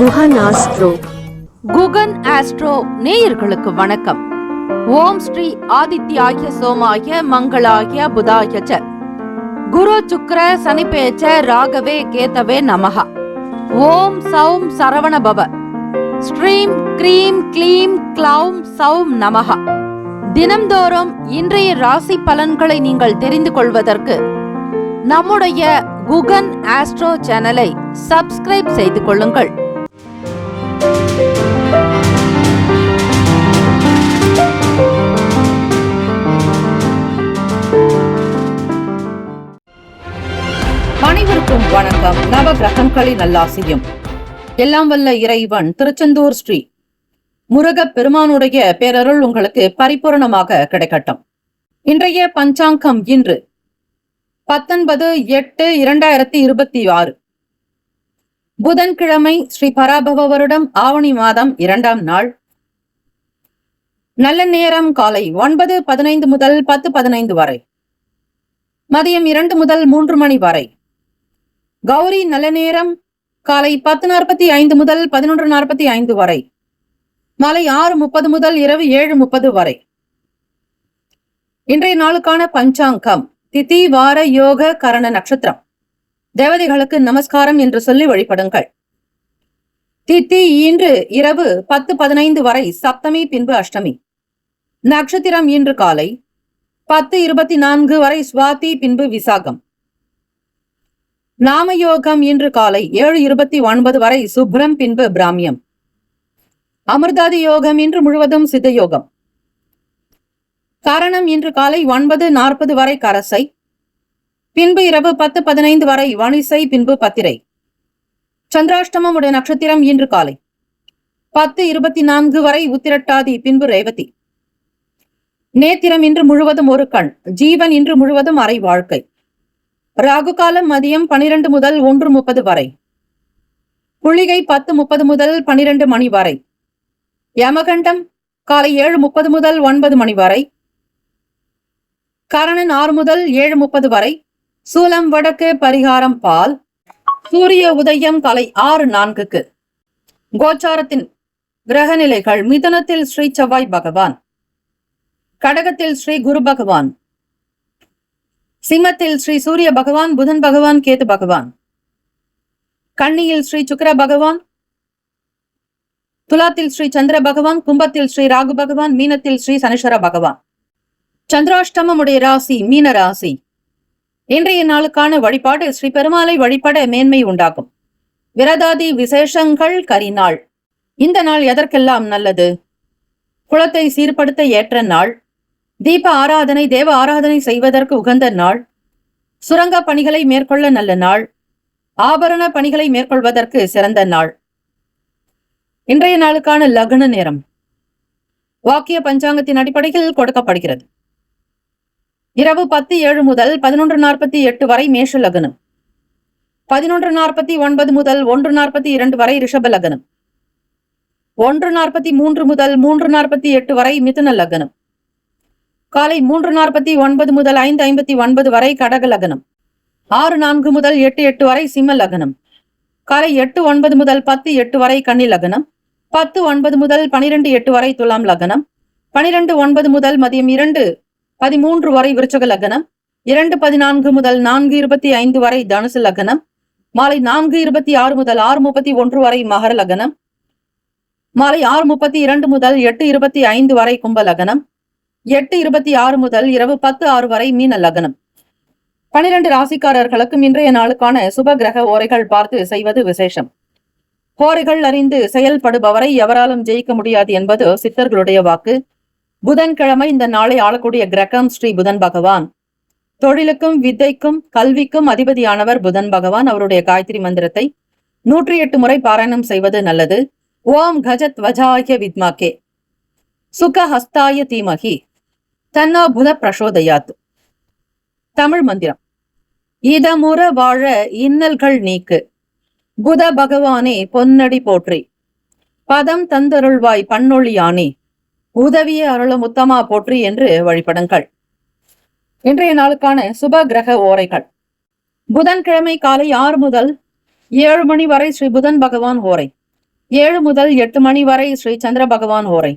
Guhan astro. Guhan astro நேயர்களுக்கு வணக்கம். ஓம் ஸ்ரீ ஆதித்யாய சோமாய மங்களாய புதாய ச குரு சுக்ர சனிபேச்ச ராகவே கேதவே நமஹ. ஓம் சௌம் சரவண பவ ஸ்ரீம் க்ரீம் க்ளீம் க்ளௌம் சௌம் நமஹ. தினம்தோறும் இன்றைய ராசி பலன்களை நீங்கள் தெரிந்து கொள்வதற்கு நம்முடைய குகன் ஆஸ்ட்ரோ சேனலை சப்ஸ்கிரைப் செய்து கொள்ளுங்கள். அனைவருக்கும் வணக்கம். நவ கிரகங்களின் நல்லாசியும் எல்லாம் வல்ல இறைவன் திருச்செந்தூர் ஸ்ரீ முருகப் பெருமானுடைய பேரருள் உங்களுக்கு பரிபூரணமாக கிடைக்கட்டும். இன்றைய பஞ்சாங்கம் இன்று 19/8/2026 புதன்கிழமை, ஸ்ரீ பராபவ வருடம் ஆவணி மாதம் 2ஆம் நாள். நல்ல நேரம் காலை 9:15 முதல் 10:15 வரை, மதியம் 2 முதல் 3 மணி வரை. கௌரி நல்ல நேரம் காலை 10:45 முதல் 11:45 வரை, மாலை 6:30 முதல் இரவு 7:30 வரை. இன்றைய நாளுக்கான பஞ்சாங்கம் திதி வார யோக கரண நட்சத்திரம். தேவதைகளுக்கு நமஸ்காரம் என்று சொல்லி வழிபடுங்கள். திதி இன்று இரவு 10:15 வரை சப்தமி, பின்பு அஷ்டமி. நட்சத்திரம் இன்று காலை 10:24 வரை சுவாதி, பின்பு விசாகம். நாமயோகம் இன்று காலை 7:29 வரை சுப்ரம், பின்பு பிராமியம். அமிர்தாதி யோகம் இன்று முழுவதும் சித்த யோகம். கரணம் இன்று காலை 9:40 வரை கரசை, பின்பு இரவு 10:15 வரை வணிசை, பின்பு பத்திரை. சந்திராஷ்டமம் உடைய நட்சத்திரம் இன்று காலை 10:24 வரை உத்திரட்டாதி, பின்பு ரேவதி. நேத்திரம் இன்று முழுவதும் ஒரு கண். ஜீவன் இன்று முழுவதும் அரை வாழ்க்கை. ராகு காலம் மதியம் 12 முதல் 1:30 வரை. குளிகை 10:30 முதல் 12 மணி வரை. யமகண்டம் காலை 7:30 முதல் 9 மணி வரை. கரணன் 6 முதல் 7:30 வரை. சூலம் வடக்கு, பரிகாரம் பால். சூரிய உதயம் காலை 6:04. கோச்சாரத்தின் கிரக நிலைகள்: மிதுனத்தில் ஸ்ரீ செவ்வாய் பகவான், கடகத்தில் ஸ்ரீ குரு பகவான், சிம்மத்தில் ஸ்ரீ சூரிய பகவான், புதன் பகவான், கேது பகவான், கன்னியில் ஸ்ரீ சுக்கிர பகவான், துலாத்தில் ஸ்ரீ சந்திர பகவான், கும்பத்தில் ஸ்ரீ ராகு பகவான், மீனத்தில் ஸ்ரீ சனீஸ்வர பகவான். சந்திராஷ்டமமுடைய ராசி மீன ராசி. இன்றைய நாளுக்கான வழிபாடு: ஸ்ரீ பெருமாளை வழிபட மேன்மை உண்டாகும். விரதாதி விசேஷங்கள் கரிநாள். இந்த நாள் எதற்கெல்லாம் நல்லது? குலத்தை சீர்படுத்த ஏற்ற நாள். தீப ஆராதனை, தேவ ஆராதனை செய்வதற்கு உகந்த நாள். சுரங்க பணிகளை மேற்கொள்ள நல்ல நாள். ஆபரண பணிகளை மேற்கொள்வதற்கு சிறந்த நாள். இன்றைய நாளுக்கான லக்ன நேரம் வாக்கிய பஞ்சாங்கத்தின் அடிப்படையில் கொடுக்கப்படுகிறது. இரவு 10:07 முதல் 11:48 வரை மேஷ லக்னம். 11:49 முதல் 1:42 வரை ரிஷப லக்னம். 1:43 முதல் 3:48 வரை மிதுன லக்னம். காலை 3:49 முதல் 5:59 வரை கடக லக்னம். 6:04 முதல் 8:08 வரை சிம்ம லக்னம். காலை 8:09 முதல் 10:08 வரை கன்னி லக்னம். 10:09 முதல் 12:08 வரை துலாம் லக்னம். 12:09 முதல் மதியம் 2:13 வரை விருச்சக லக்னம். 2:14 முதல் 4:25 வரை தனுசு லக்னம். மாலை 4:26 முதல் 6:31 வரை மகர லக்னம். மாலை 6:32 முதல் 8:25 வரை கும்ப லக்னம். 8:26 முதல் இரவு 10:06 வரை மீன லக்னம். 12 ராசிக்காரர்களுக்கும் இன்றைய நாளுக்கான சுப கிரக ஓரைகள் பார்த்து செய்வது விசேஷம். ஓரைகள் அறிந்து செயல்படுபவரை எவராலும் ஜெயிக்க முடியாது என்பது சித்தர்களுடைய வாக்கு. புதன்கிழமை இந்த நாளை ஆளக்கூடிய கிரகம் ஸ்ரீ புதன் பகவான். தொழிலுக்கும் வித்தைக்கும் கல்விக்கும் அதிபதியானவர் புதன் பகவான். அவருடைய காயத்ரி மந்திரத்தை 108 முறை பாராயணம் செய்வது நல்லது. ஓம் கஜத் வஜாய வித்மாகே சுகஹஸ்தாய தீமகி தன்னோ புத பிரசோதயாத். தமிழ் மந்திரம்: இதமுற வாழ இன்னல்கள் நீக்கு, புத பகவானே பொன்னடி போற்றி, பதம் தந்தருள்வாய் பன்னொழியானே, உதவிய அருளும் உத்தமா போற்றி என்று வழிபடுங்கள். இன்றைய நாளுக்கான சுப கிரக ஓரைகள்: புதன்கிழமை காலை 6 முதல் 7 மணி வரை ஸ்ரீ புதன் பகவான் ஓரை. 7 முதல் 8 மணி வரை ஸ்ரீ சந்திர பகவான் ஹோரை.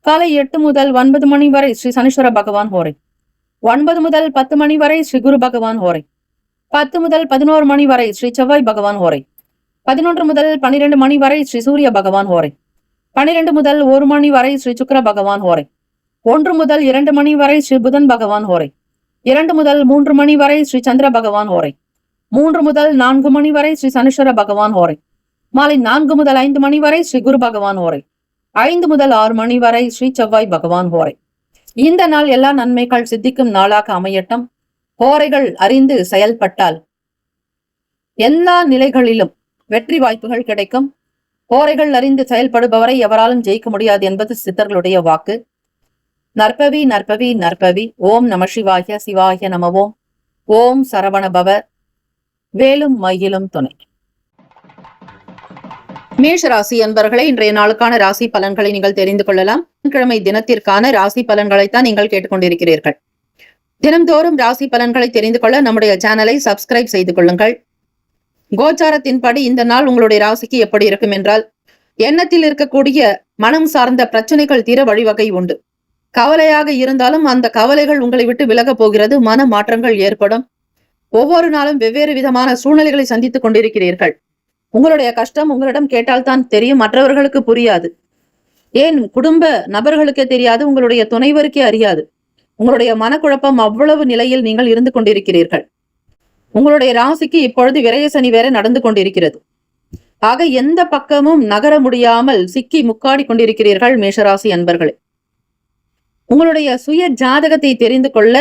காலை 8 முதல் 9 மணி வரை ஸ்ரீ சனீஸ்வர பகவான் ஹோரை. 9 முதல் 10 மணி வரை ஸ்ரீ குரு பகவான் ஹோரை. 10 முதல் 11 மணி வரை ஸ்ரீ செவ்வாய் பகவான் ஹோரை. 11 முதல் 12 மணி வரை ஸ்ரீ சூரிய பகவான் ஹோரை. 12 முதல் 1 மணி வரை ஸ்ரீ சுக்கிர பகவான் ஹோரை. 1 முதல் 2 மணி வரை ஸ்ரீ புதன் பகவான் ஹோரை. 2 முதல் 3 மணி வரை ஸ்ரீ சந்திர பகவான் ஹோரை. 3 முதல் 4 மணி வரை ஸ்ரீ சனீஸ்வர பகவான் ஹோரை. மாலை 4 முதல் 5 மணி வரை ஸ்ரீ குரு பகவான் ஹோரை. 5 முதல் 6 மணி வரை ஸ்ரீ செவ்வாய் பகவான் ஹோரை. இந்த நாள் எல்லா நன்மைகள் சித்திக்கும் நாளாக அமையட்டும். ஹோரைகள் அறிந்து செயல்பட்டால் எல்லா நிலைகளிலும் வெற்றி வாய்ப்புகள் கிடைக்கும். ஹோரைகள் அறிந்து செயல்படுபவரை எவராலும் ஜெயிக்க முடியாது என்பது சித்தர்களுடைய வாக்கு. நற்பவி நற்பவி நற்பவி. ஓம் நம சிவாய சிவாய நமவோம். ஓம் சரவணபவ. வேலும் மயிலும் துணை. மேஷ ராசி அன்பர்களே, இன்றைய நாளுக்கான ராசி பலன்களை நீங்கள் தெரிந்து கொள்ளலாம். கிழமை தினத்திற்கான ராசி பலன்களைத்தான் நீங்கள் கேட்டுக்கொண்டிருக்கிறீர்கள். தினம்தோறும் ராசி பலன்களை தெரிந்து கொள்ள நம்முடைய சேனலை சப்ஸ்கிரைப் செய்து கொள்ளுங்கள். கோச்சாரத்தின்படி இந்த நாள் உங்களுடைய ராசிக்கு எப்படி இருக்கும் என்றால், எண்ணத்தில் இருக்கக்கூடிய மனம் சார்ந்த பிரச்சனைகள் தீர வழிவகை உண்டு. கவலையாக இருந்தாலும் அந்த கவலைகள் உங்களை விட்டு விலகப் போகிறது. மன மாற்றங்கள் ஏற்படும். ஒவ்வொரு நாளும் வெவ்வேறு விதமான சூழ்நிலைகளை சந்தித்துக் கொண்டிருக்கிறீர்கள். உங்களுடைய கஷ்டம் உங்களிடம் கேட்டால்தான் தெரியும், மற்றவர்களுக்கு புரியாது. ஏன் குடும்ப நபர்களுக்கே தெரியாது, உங்களுடைய துணைவருக்கே அறியாது. உங்களுடைய மனக்குழப்பம் அவ்வளவு நிலையில் நீங்கள் இருந்து கொண்டிருக்கிறீர்கள். உங்களுடைய ராசிக்கு இப்பொழுது விரய சனி வேற நடந்து கொண்டிருக்கிறது. ஆக எந்த பக்கமும் நகர முடியாமல் சிக்கி முக்காடி கொண்டிருக்கிறீர்கள் மேஷராசி அன்பர்களே. உங்களுடைய சுய ஜாதகத்தை தெரிந்து கொள்ள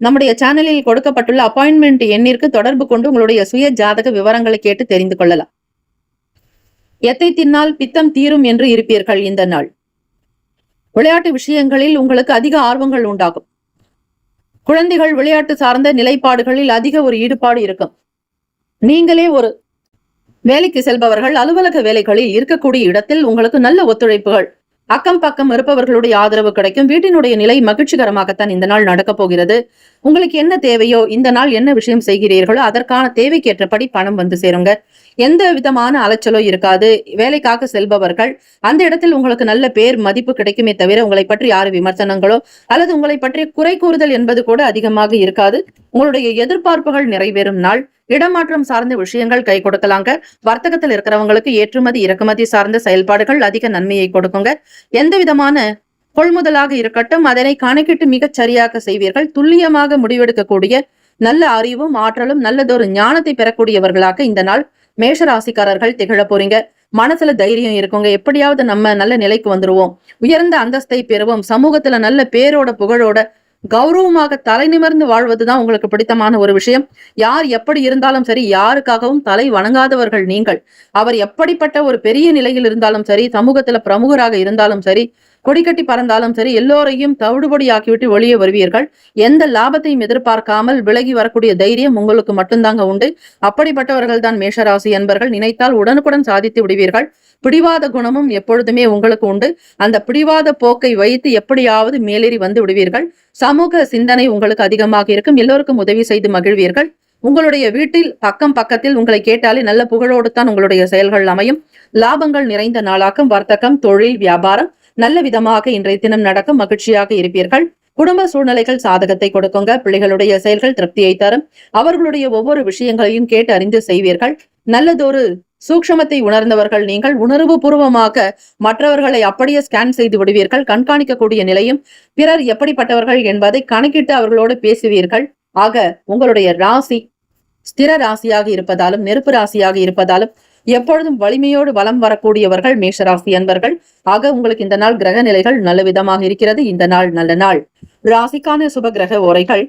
நம்முடைய சேனலில் கொடுக்கப்பட்டுள்ள அப்பாயின்மெண்ட் எண்ணிற்கு தொடர்பு கொண்டு உங்களுடைய சுய ஜாதக விவரங்களை கேட்டு தெரிந்து கொள்ளலாம். எத்தை தின்னால் பித்தம் தீரும் என்று இருப்பீர்கள். இந்த நாள் விளையாட்டு விஷயங்களில் உங்களுக்கு அதிக ஆர்வங்கள் உண்டாகும். குழந்தைகள் விளையாட்டு சார்ந்த நிலைப்பாடுகளில் அதிக ஒரு ஈடுபாடு இருக்கும். நீங்களே ஒரு வேலைக்கு செல்பவர்கள், அலுவலக வேலைகளில் இருக்கக்கூடிய இடத்தில் உங்களுக்கு நல்ல ஒத்துழைப்புகள், அக்கம் பக்கம் இருப்பவர்களுடைய ஆதரவு கிடைக்கும். வீட்டினுடைய நிலை மகிழ்ச்சிகரமாகத்தான் இந்த நாள் நடக்கப் போகிறது. உங்களுக்கு என்ன தேவையோ, இந்த நாள் என்ன விஷயம் செய்கிறீர்களோ அதற்கான தேவைக்கேற்றபடி பணம் வந்து சேருங்க. எந்த விதமான அலைச்சலோ இருக்காது. வேலைக்காக செல்பவர்கள் அந்த இடத்தில் உங்களுக்கு நல்ல பேர் மதிப்பு கிடைக்குமே தவிர உங்களை பற்றி யாரு விமர்சனங்களோ அல்லது உங்களை பற்றி குறை கூறுதல் என்பது கூட அதிகமாக இருக்காது. உங்களுடைய எதிர்பார்ப்புகள் நிறைவேறும் நாள். இடமாற்றம் சார்ந்த விஷயங்கள் கை கொடுக்கலாங்க. வர்த்தகத்தில் இருக்கிறவங்களுக்கு ஏற்றுமதி இறக்குமதி சார்ந்த செயல்பாடுகள் அதிக நன்மையை கொடுக்குங்க. எந்த விதமான கொள்முதலாக இருக்கட்டும், அதனை கணக்கிட்டு மிகச் சரியாக செய்வீர்கள். துல்லியமாக முடிவெடுக்கக்கூடிய நல்ல அறிவும் ஆற்றலும் நல்லதொரு ஞானத்தை பெறக்கூடியவர்களாக இந்த நாள் மேஷராசிக்காரர்கள் திகழ போறீங்க. மனசுல தைரியம் இருக்குங்க. எப்படியாவது நம்ம நல்ல நிலைக்கு வந்துருவோம், உயர்ந்த அந்தஸ்தை பெறுவோம், சமூகத்துல நல்ல பேரோட புகழோட கௌரவமாக தலை நிமிர்ந்து வாழ்வதுதான் உங்களுக்கு பிடித்தமான ஒரு விஷயம். யார் எப்படி இருந்தாலும் சரி, யாருக்காகவும் தலை வணங்காதவர்கள் நீங்கள். அவர் எப்படிப்பட்ட ஒரு பெரிய நிலையில் இருந்தாலும் சரி, சமூகத்துல பிரமுகராக இருந்தாலும் சரி, கொடிக்கட்டி பறந்தாலும் சரி, எல்லோரையும் தவிடுபடியாக்கிவிட்டு வெளியே வருவீர்கள். எந்த லாபத்தையும் எதிர்பார்க்காமல் விலகி வரக்கூடிய தைரியம் உங்களுக்கு மட்டும்தாங்க உண்டு. அப்படிப்பட்டவர்கள் தான் மேஷராசி என்பர்கள். நினைத்தால் உடனுக்குடன் சாதித்து விடுவீர்கள். பிடிவாத குணமும் எப்பொழுதுமே உங்களுக்கு உண்டு. அந்த பிடிவாத போக்கை வைத்து எப்படியாவது மேலேறி வந்து விடுவீர்கள். சமூக சிந்தனை உங்களுக்கு அதிகமாக இருக்கும். எல்லோருக்கும் உதவி செய்து மகிழ்வீர்கள். உங்களுடைய வீட்டில் பக்கம் பக்கத்தில் உங்களை கேட்டாலே நல்ல புகழோடு தான் உங்களுடைய செயல்கள் அமையும். லாபங்கள் நிறைந்த நாளாக்கும். வர்த்தகம், தொழில், வியாபாரம் நல்ல விதமாக இன்றைய தினம் நடக்கும். மகிழ்ச்சியாக இருப்பீர்கள். குடும்ப சூழ்நிலைகள் சாதகத்தை கொடுக்குங்க. பிள்ளைகளுடைய செயல்கள் திருப்தியை தரும். அவர்களுடைய ஒவ்வொரு விஷயங்களையும் கேட்டு அறிந்து செய்வீர்கள். நல்லதொரு சூக்ஷமத்தை உணர்ந்தவர்கள் நீங்கள். உணர்வு பூர்வமாக மற்றவர்களை அப்படியே ஸ்கேன் செய்து விடுவீர்கள். கண்காணிக்கக்கூடிய நிலையும், பிறர் எப்படிப்பட்டவர்கள் என்பதை கணக்கிட்டு அவர்களோடு பேசுவீர்கள். ஆக உங்களுடைய ராசி ஸ்திர ராசியாக இருப்பதாலும் நெருப்பு ராசியாக இருப்பதாலும் எப்பொழுதும் வலிமையோடு வலம் வரக்கூடியவர்கள் மேஷராசி அன்பர்கள். ஆக உங்களுக்கு இந்த நாள் கிரக நிலைகள் நல்ல விதமாக இருக்கிறது. இந்த நாள் நல்ல நாள். ராசிக்கான சுப கிரக ஓரைகள்: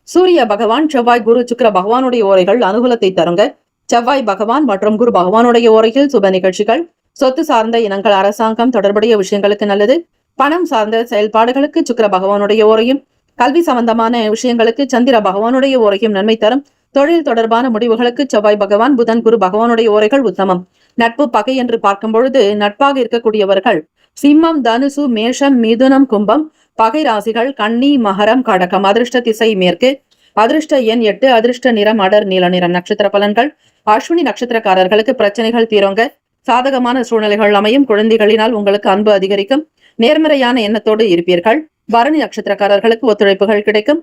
சூரிய பகவான், செவ்வாய், குரு, சுக்கிர பகவானுடைய ஓரைகள் அனுகூலத்தை தருங்க. செவ்வாய் பகவான் மற்றும் குரு பகவானுடைய ஓரையில் சுப நிகழ்ச்சிகள், சொத்து சார்ந்த இனங்கள், அரசாங்கம் தொடர்புடைய விஷயங்களுக்கு நல்லது. பணம் சார்ந்த செயல்பாடுகளுக்கு சுக்கிர பகவானுடைய ஓரையும், கல்வி சம்பந்தமான விஷயங்களுக்கு சந்திர பகவானுடைய ஓரையும் நன்மை தரும். தொழில் தொடர்பான முடிவுகளுக்கு செவ்வாய் பகவான், புதன், குரு பகவானுடைய ஓரைகள் உத்தமம். நட்பு பகை என்று பார்க்கும் பொழுது நட்பாக இருக்கக்கூடியவர்கள் சிம்மம், தனுசு, மேஷம், மிதுனம், கும்பம். பகை ராசிகள் கன்னி, மகரம், கடகம். அதிர்ஷ்ட திசை மேற்கு. அதிர்ஷ்ட எண் 8. அதிர்ஷ்ட நிறம் அடர் நீல நிறம். நட்சத்திர பலன்கள்: அஸ்வினி நட்சத்திரக்காரர்களுக்கு பிரச்சனைகள் தீருங்க. சாதகமான சூழ்நிலைகள் அமையும். குழந்தைகளினால் உங்களுக்கு அன்பு அதிகரிக்கும். நேர்மறையான எண்ணத்தோடு இருப்பீர்கள். பரணி நட்சத்திரக்காரர்களுக்கு ஒத்துழைப்புகள் கிடைக்கும்.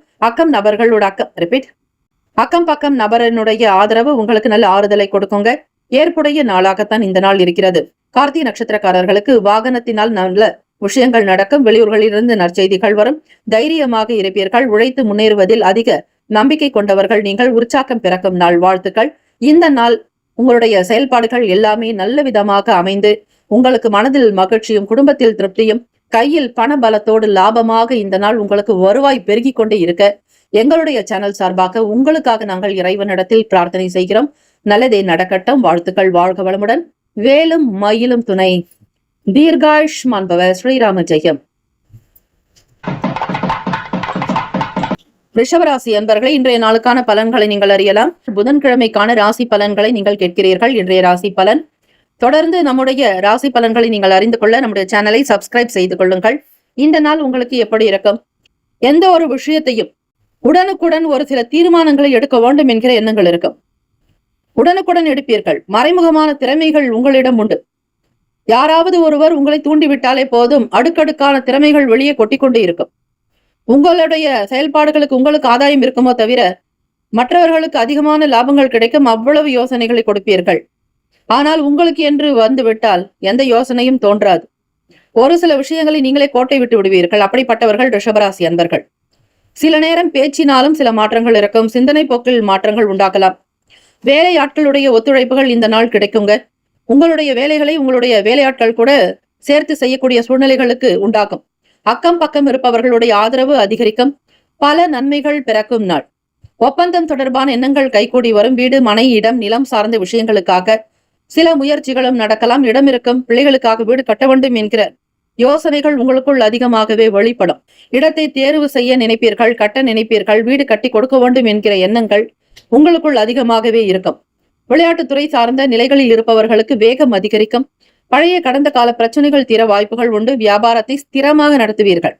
அக்கம் பக்கம் நபரனுடைய ஆதரவு உங்களுக்கு நல்ல ஆறுதலை கொடுக்குங்க. ஏற்புடைய நாளாகத்தான் இந்த நாள் இருக்கிறது. கார்த்திகை நட்சத்திரக்காரர்களுக்கு வாகனத்தினால் நல்ல விஷயங்கள் நடக்கும். வெளியூர்களிலிருந்து நற்செய்திகள் வரும். தைரியமாக இருப்பீர்கள். உழைத்து முன்னேறுவதில் அதிக நம்பிக்கை கொண்டவர்கள் நீங்கள். உற்சாகம் பிறக்கும் நாள். வாழ்த்துக்கள். இந்த நாள் உங்களுடைய செயல்பாடுகள் எல்லாமே நல்ல விதமாக அமைந்து உங்களுக்கு மனதில் மகிழ்ச்சியும் குடும்பத்தில் திருப்தியும் கையில் பண பலத்தோடு லாபமாக இந்த நாள் உங்களுக்கு வருவாய் பெருகி கொண்டே இருக்க எங்களுடைய சேனல் சார்பாக உங்களுக்காக நாங்கள் இறைவனிடத்தில் பிரார்த்தனை செய்கிறோம். நல்லதே நடக்கட்டும். வாழ்த்துக்கள். வாழ்க வளமுடன். வேலும் மயிலும் துணை. தீர்காயுஷ்மான் பவ. ஸ்ரீராம ஜெயம். ரிஷபராசி அன்பர்களை இன்றைய நாளுக்கான பலன்களை நீங்கள் அறியலாம். புதன்கிழமைக்கான ராசி பலன்களை நீங்கள் கேட்கிறீர்கள். இன்றைய ராசி பலன். தொடர்ந்து நம்முடைய ராசி பலன்களை நீங்கள் அறிந்து கொள்ள நம்முடைய சேனலை சப்ஸ்கிரைப் செய்து கொள்ளுங்கள். இந்த நாள் உங்களுக்கு எப்படி இருக்கும்? எந்த ஒரு விஷயத்தையும் உடனுக்குடன் ஒரு சில தீர்மானங்களை எடுக்க வேண்டும் என்கிற எண்ணங்கள் இருக்கும். உடனுக்குடன் எடுப்பீர்கள். மறைமுகமான திறமைகள் உங்களிடம் உண்டு. யாராவது ஒருவர் உங்களை தூண்டிவிட்டாலே போதும், அடுக்கடுக்கான திறமைகள் வெளியே கொட்டிக்கொண்டு இருக்கும். உங்களுடைய செயல்பாடுகளுக்கு உங்களுக்கு ஆதாயம் இருக்குமோ தவிர மற்றவர்களுக்கு அதிகமான லாபங்கள் கிடைக்கும். அவ்வளவு யோசனைகளை கொடுப்பீர்கள். ஆனால் உங்களுக்கு என்று வந்து விட்டால் எந்த யோசனையும் தோன்றாது. ஒரு சில விஷயங்களை நீங்களே கோட்டை விட்டு விடுவீர்கள். அப்படிப்பட்டவர்கள் ரிஷபராசி அன்பர்கள். சில நேரம் பேச்சினாலும் சில மாற்றங்கள் இருக்கும். சிந்தனை போக்கில் மாற்றங்கள் உண்டாக்கலாம். வேலையாட்களுடைய ஒத்துழைப்புகள் இந்த நாள் கிடைக்குங்க. உங்களுடைய வேலைகளை உங்களுடைய வேலையாட்கள் கூட சேர்த்து செய்யக்கூடிய சூழ்நிலைகளுக்கு உண்டாகும். அக்கம் பக்கம் இருப்பவர்களுடைய ஆதரவு அதிகரிக்கும். பல நன்மைகள் பிறக்கும் நாள். ஒப்பந்தம் தொடர்பான எண்ணங்கள் கைகூடி வரும். வீடு, மனை, இடம், நிலம் சார்ந்த விஷயங்களுக்காக சில முயற்சிகளும் நடக்கலாம். இடம் இருக்கும். பிள்ளைகளுக்காக வீடு கட்ட வேண்டும் என்கிற யோசனைகள் உங்களுக்குள் அதிகமாகவே வெளிப்படும். இடத்தை தேர்வு செய்ய நினைப்பீர்கள். கட்ட நினைப்பீர்கள். வீடு கட்டி கொடுக்க வேண்டும் என்கிற எண்ணங்கள் உங்களுக்குள் அதிகமாகவே இருக்கும். விளையாட்டுத்துறை சார்ந்த நிலைகளில் இருப்பவர்களுக்கு வேகம் அதிகரிக்கும். பழைய கடந்த கால பிரச்சனைகள் தீர வாய்ப்புகள் உண்டு. வியாபாரத்தை ஸ்திரமாக நடத்துவீர்கள்.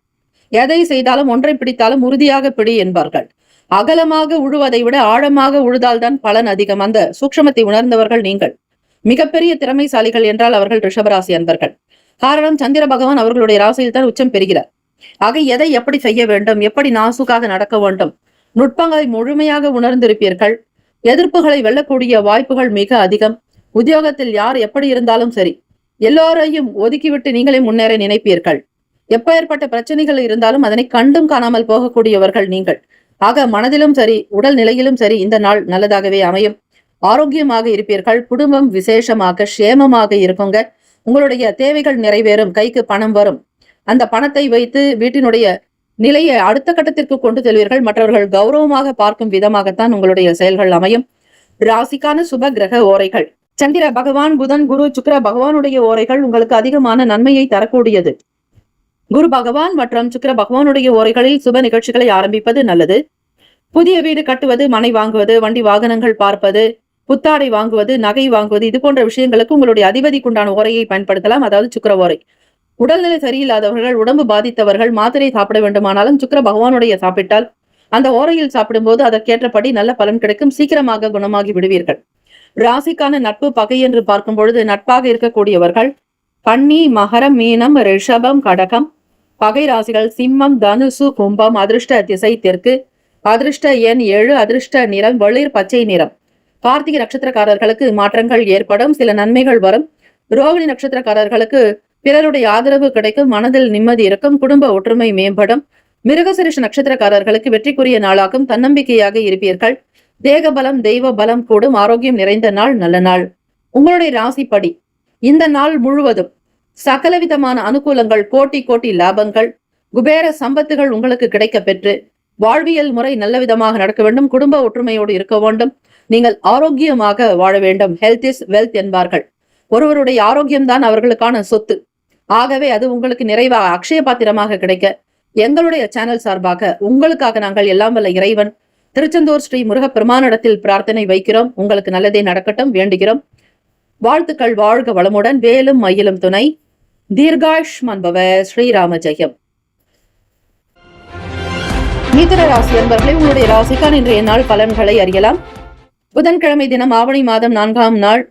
எதை செய்தாலும் ஒன்றை பிடித்தாலும் உறுதியாக பிடி என்பார்கள். அகலமாக உழுவதை விட ஆழமாக உழுதால்தான் பலன் அதிகம். அந்த சூக்ஷமத்தை உணர்ந்தவர்கள் நீங்கள். மிகப்பெரிய திறமைசாலிகள் என்றால் அவர்கள் ரிஷபராசி அன்பர்கள். காரணம், சந்திர பகவான் அவர்களுடைய ராசியில் தான் உச்சம் பெறுகிறார். ஆக எதை எப்படி செய்ய வேண்டும், எப்படி நாசுக்காக நடக்க வேண்டும், நுட்பங்களை முழுமையாக உணர்ந்திருப்பீர்கள். எதிர்ப்புகளை வெல்லக்கூடிய வாய்ப்புகள் மிக அதிகம். உத்தியோகத்தில் யார் எப்படி இருந்தாலும் சரி, எல்லோரையும் ஒதுக்கிவிட்டு நீங்களே முன்னேற நினைப்பீர்கள். எப்பேற்பட்ட பிரச்சனைகள் இருந்தாலும் அதனை கண்டும் காணாமல் போகக்கூடியவர்கள் நீங்கள். ஆக மனதிலும் சரி, உடல் நிலையிலும் சரி இந்த நாள் நல்லதாகவே அமையும். ஆரோக்கியமாக இருப்பீர்கள். குடும்பம் விசேஷமாக சேமமாக இருக்குங்க. உங்களுடைய தேவைகள் நிறைவேறும். கைக்கு பணம் வரும். அந்த பணத்தை வைத்து வீட்டினுடைய நிலையை அடுத்த கட்டத்திற்கு கொண்டு செல்வீர்கள். மற்றவர்கள் கௌரவமாக பார்க்கும் விதமாகத்தான் உங்களுடைய செயல்கள் அமையும். ராசிக்கான சுப கிரக ஓரைகள். சந்திர பகவான், புதன், குரு, சுக்கிர பகவானுடைய ஓரைகள் உங்களுக்கு அதிகமான நன்மையை தரக்கூடியது. குரு பகவான் மற்றும் சுக்கிர பகவானுடைய ஓரைகளில் சுப நிகழ்ச்சிகளை ஆரம்பிப்பது நல்லது. புதிய வீடு கட்டுவது, மனை வாங்குவது, வண்டி வாகனங்கள் பார்ப்பது, புத்தாடை வாங்குவது, நகை வாங்குவது, இது போன்ற விஷயங்களுக்கு உங்களுடைய அதிபதிக்குண்டான ஓரையை பயன்படுத்தலாம். அதாவது சுக்கிர ஓரை. உடல்நிலை சரியில்லாதவர்கள், உடம்பு பாதித்தவர்கள் மாத்திரை சாப்பிட வேண்டுமானாலும் சுக்கிர பகவானுடைய சாப்பிட்டால் அந்த ஓரையில் சாப்பிடும்போது அதற்கேற்றபடி நல்ல பலன் கிடைக்கும். சீக்கிரமாக குணமாகி விடுவீர்கள். ராசிக்கான நட்பு பகை என்று பார்க்கும் பொழுது நட்பாக இருக்கக்கூடியவர்கள் கன்னி, மகரம், மீனம், ரிஷபம், கடகம். பகை ராசிகள் சிம்மம், தனுசு, கும்பம். அதிர்ஷ்ட திசை தெற்கு. அதிர்ஷ்ட எண் 7. அதிர்ஷ்ட நிறம் வெளிர் பச்சை நிறம். கார்த்திகை நட்சத்திரக்காரர்களுக்கு மாற்றங்கள் ஏற்படும். சில நன்மைகள் வரும். ரோகிணி நட்சத்திரக்காரர்களுக்கு பிறருடைய ஆதரவு கிடைக்கும். மனதில் நிம்மதி இருக்கும். குடும்ப ஒற்றுமை மேம்படும். மிருகசிரிஷ நட்சத்திரக்காரர்களுக்கு வெற்றிக்குரிய நாளாகும். தன்னம்பிக்கையாக இருப்பீர்கள். தேக பலம், தெய்வ பலம் கூடும். ஆரோக்கியம் நிறைந்த நாள், நல்ல நாள். உங்களுடைய ராசிப்படி இந்த நாள் முழுவதும் சகலவிதமான அனுகூலங்கள், கோட்டி கோட்டி லாபங்கள், குபேர சம்பத்துகள் உங்களுக்கு கிடைக்க பெற்று வாழ்வியல் முறை நல்ல விதமாக நடக்க வேண்டும். குடும்ப ஒற்றுமையோடு இருக்க வேண்டும். நீங்கள் ஆரோக்கியமாக வாழ வேண்டும். ஹெல்த் இஸ் வெல்த் என்பார்கள். ஒருவருடைய ஆரோக்கியம்தான் அவர்களுக்கான சொத்து. ஆகவே அது உங்களுக்கு நிறைவாக அக்ஷய பாத்திரமாக கிடைக்க எங்களுடைய சேனல் சார்பாக உங்களுக்காக நாங்கள் எல்லாம் வல்ல இறைவன் திருச்செந்தூர் ஸ்ரீ முருகப்பெருமானிடத்தில் பிரார்த்தனை வைக்கிறோம். உங்களுக்கு நல்லதே நடக்கட்டும் வேண்டுகிறோம். வாழ்த்துக்கள். வாழ்க வளமுடன். வேலும் மயிலும் துணை. தீர்காயுஷ்மான் பவ. ஸ்ரீராம ஜெயம். மிதுன ராசி அன்பர்களே, உங்களுடைய ராசிக்கான இன்றைய நாள் பலன்களை அறியலாம். புதன்கிழமை தினம் ஆவணி மாதம் 4ஆம் நாள்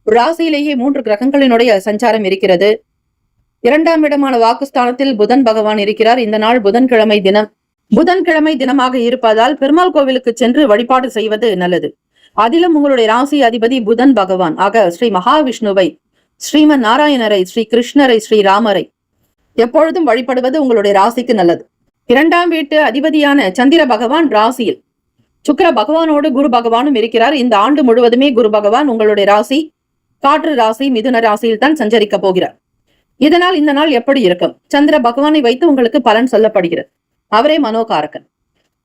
ராசியிலேயே 3 கிரகங்களினுடைய சஞ்சாரம் இருக்கிறது. 2ஆம் இடமான வாக்குஸ்தானத்தில் புதன் பகவான் இருக்கிறார். இந்த நாள் புதன்கிழமை தினம். புதன்கிழமை தினமாக இருப்பதால் பெருமாள் கோவிலுக்கு சென்று வழிபாடு செய்வது நல்லது. அதிலும் உங்களுடைய ராசி அதிபதி புதன் பகவான் ஆக ஸ்ரீ மகாவிஷ்ணுவை, ஸ்ரீமன் நாராயணரை, ஸ்ரீ கிருஷ்ணரை, ஸ்ரீ ராமரை எப்பொழுதும் வழிபடுவது உங்களுடைய ராசிக்கு நல்லது. 2ஆம் வீட்டு அதிபதியான சந்திர பகவான் ராசியில் சுக்கிர பகவானோடு குரு பகவானும் இருக்கிறார். இந்த ஆண்டு முழுவதுமே குரு பகவான் உங்களுடைய ராசி காற்று ராசி மிதுன ராசியில் தான் சஞ்சரிக்க போகிறார். இதனால் இந்த நாள் எப்படி இருக்கும்? சந்திர பகவானை வைத்து உங்களுக்கு பலன் சொல்லப்படுகிறது. அவரே மனோகாரகன்.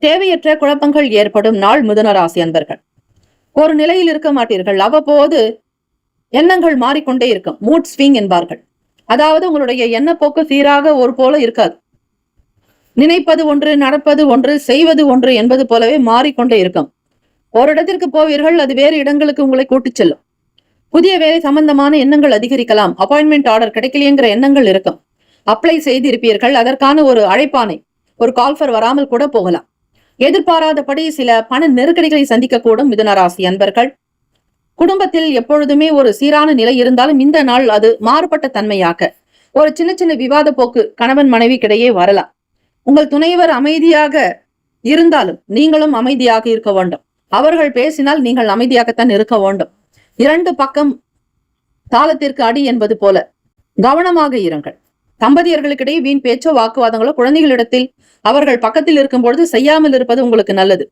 தேவையற்ற குழப்பங்கள் ஏற்படும் நாள் மிதுன ராசி அன்பர்கள். ஒரு நிலையில் இருக்க மாட்டீர்கள். அவ்வப்போது எண்ணங்கள் மாறிக்கொண்டே இருக்கும். மூட் ஸ்விங் என்பார்கள். அதாவது உங்களுடைய எண்ணப்போக்கு சீராக ஒரு போல இருக்காது. நினைப்பது ஒன்று, நடப்பது ஒன்று, செய்வது ஒன்று என்பது போலவே மாறிக்கொண்டே இருக்கும். ஒரு இடத்திற்கு போவீர்கள், அது வேறு இடங்களுக்கு உங்களை கூட்டிச் செல்லும். புதிய வேலை சம்பந்தமான எண்ணங்கள் அதிகரிக்கலாம். அப்பாயின்மெண்ட் ஆர்டர் கிடைக்கலையேங்கிற எண்ணங்கள் இருக்கும். அப்ளை செய்து இருப்பீர்கள். அதற்கான ஒரு அழைப்பானை, ஒரு கால்ஃபர் வராமல் கூட போகலாம். எதிர்பாராதபடி சில பண நெருக்கடிகளை சந்திக்கக்கூடும் மிதுன ராசி அன்பர்கள். குடும்பத்தில் எப்பொழுதுமே ஒரு சீரான நிலை இருந்தாலும் இந்த நாள் அது மாறுபட்ட தன்மையாக ஒரு சின்ன சின்ன விவாத போக்கு கணவன் மனைவிக்கிடையே வரலாம். உங்கள் துணைவர் அமைதியாக இருந்தாலும் நீங்களும் அமைதியாக இருக்க வேண்டும். அவர்கள் பேசினால் நீங்கள் அமைதியாகத்தான் இருக்க வேண்டும். 2 பக்கம் தாளத்திற்கு அடி என்பது போல கவனமாக இருங்கள். தம்பதியர்களுக்கிடையே வீண் பேச்சோ வாக்குவாதங்களோ குழந்தைகளிடத்தில் அவர்கள் பக்கத்தில் இருக்கும் பொழுது செய்யாமல் இருப்பது உங்களுக்கு நல்லது.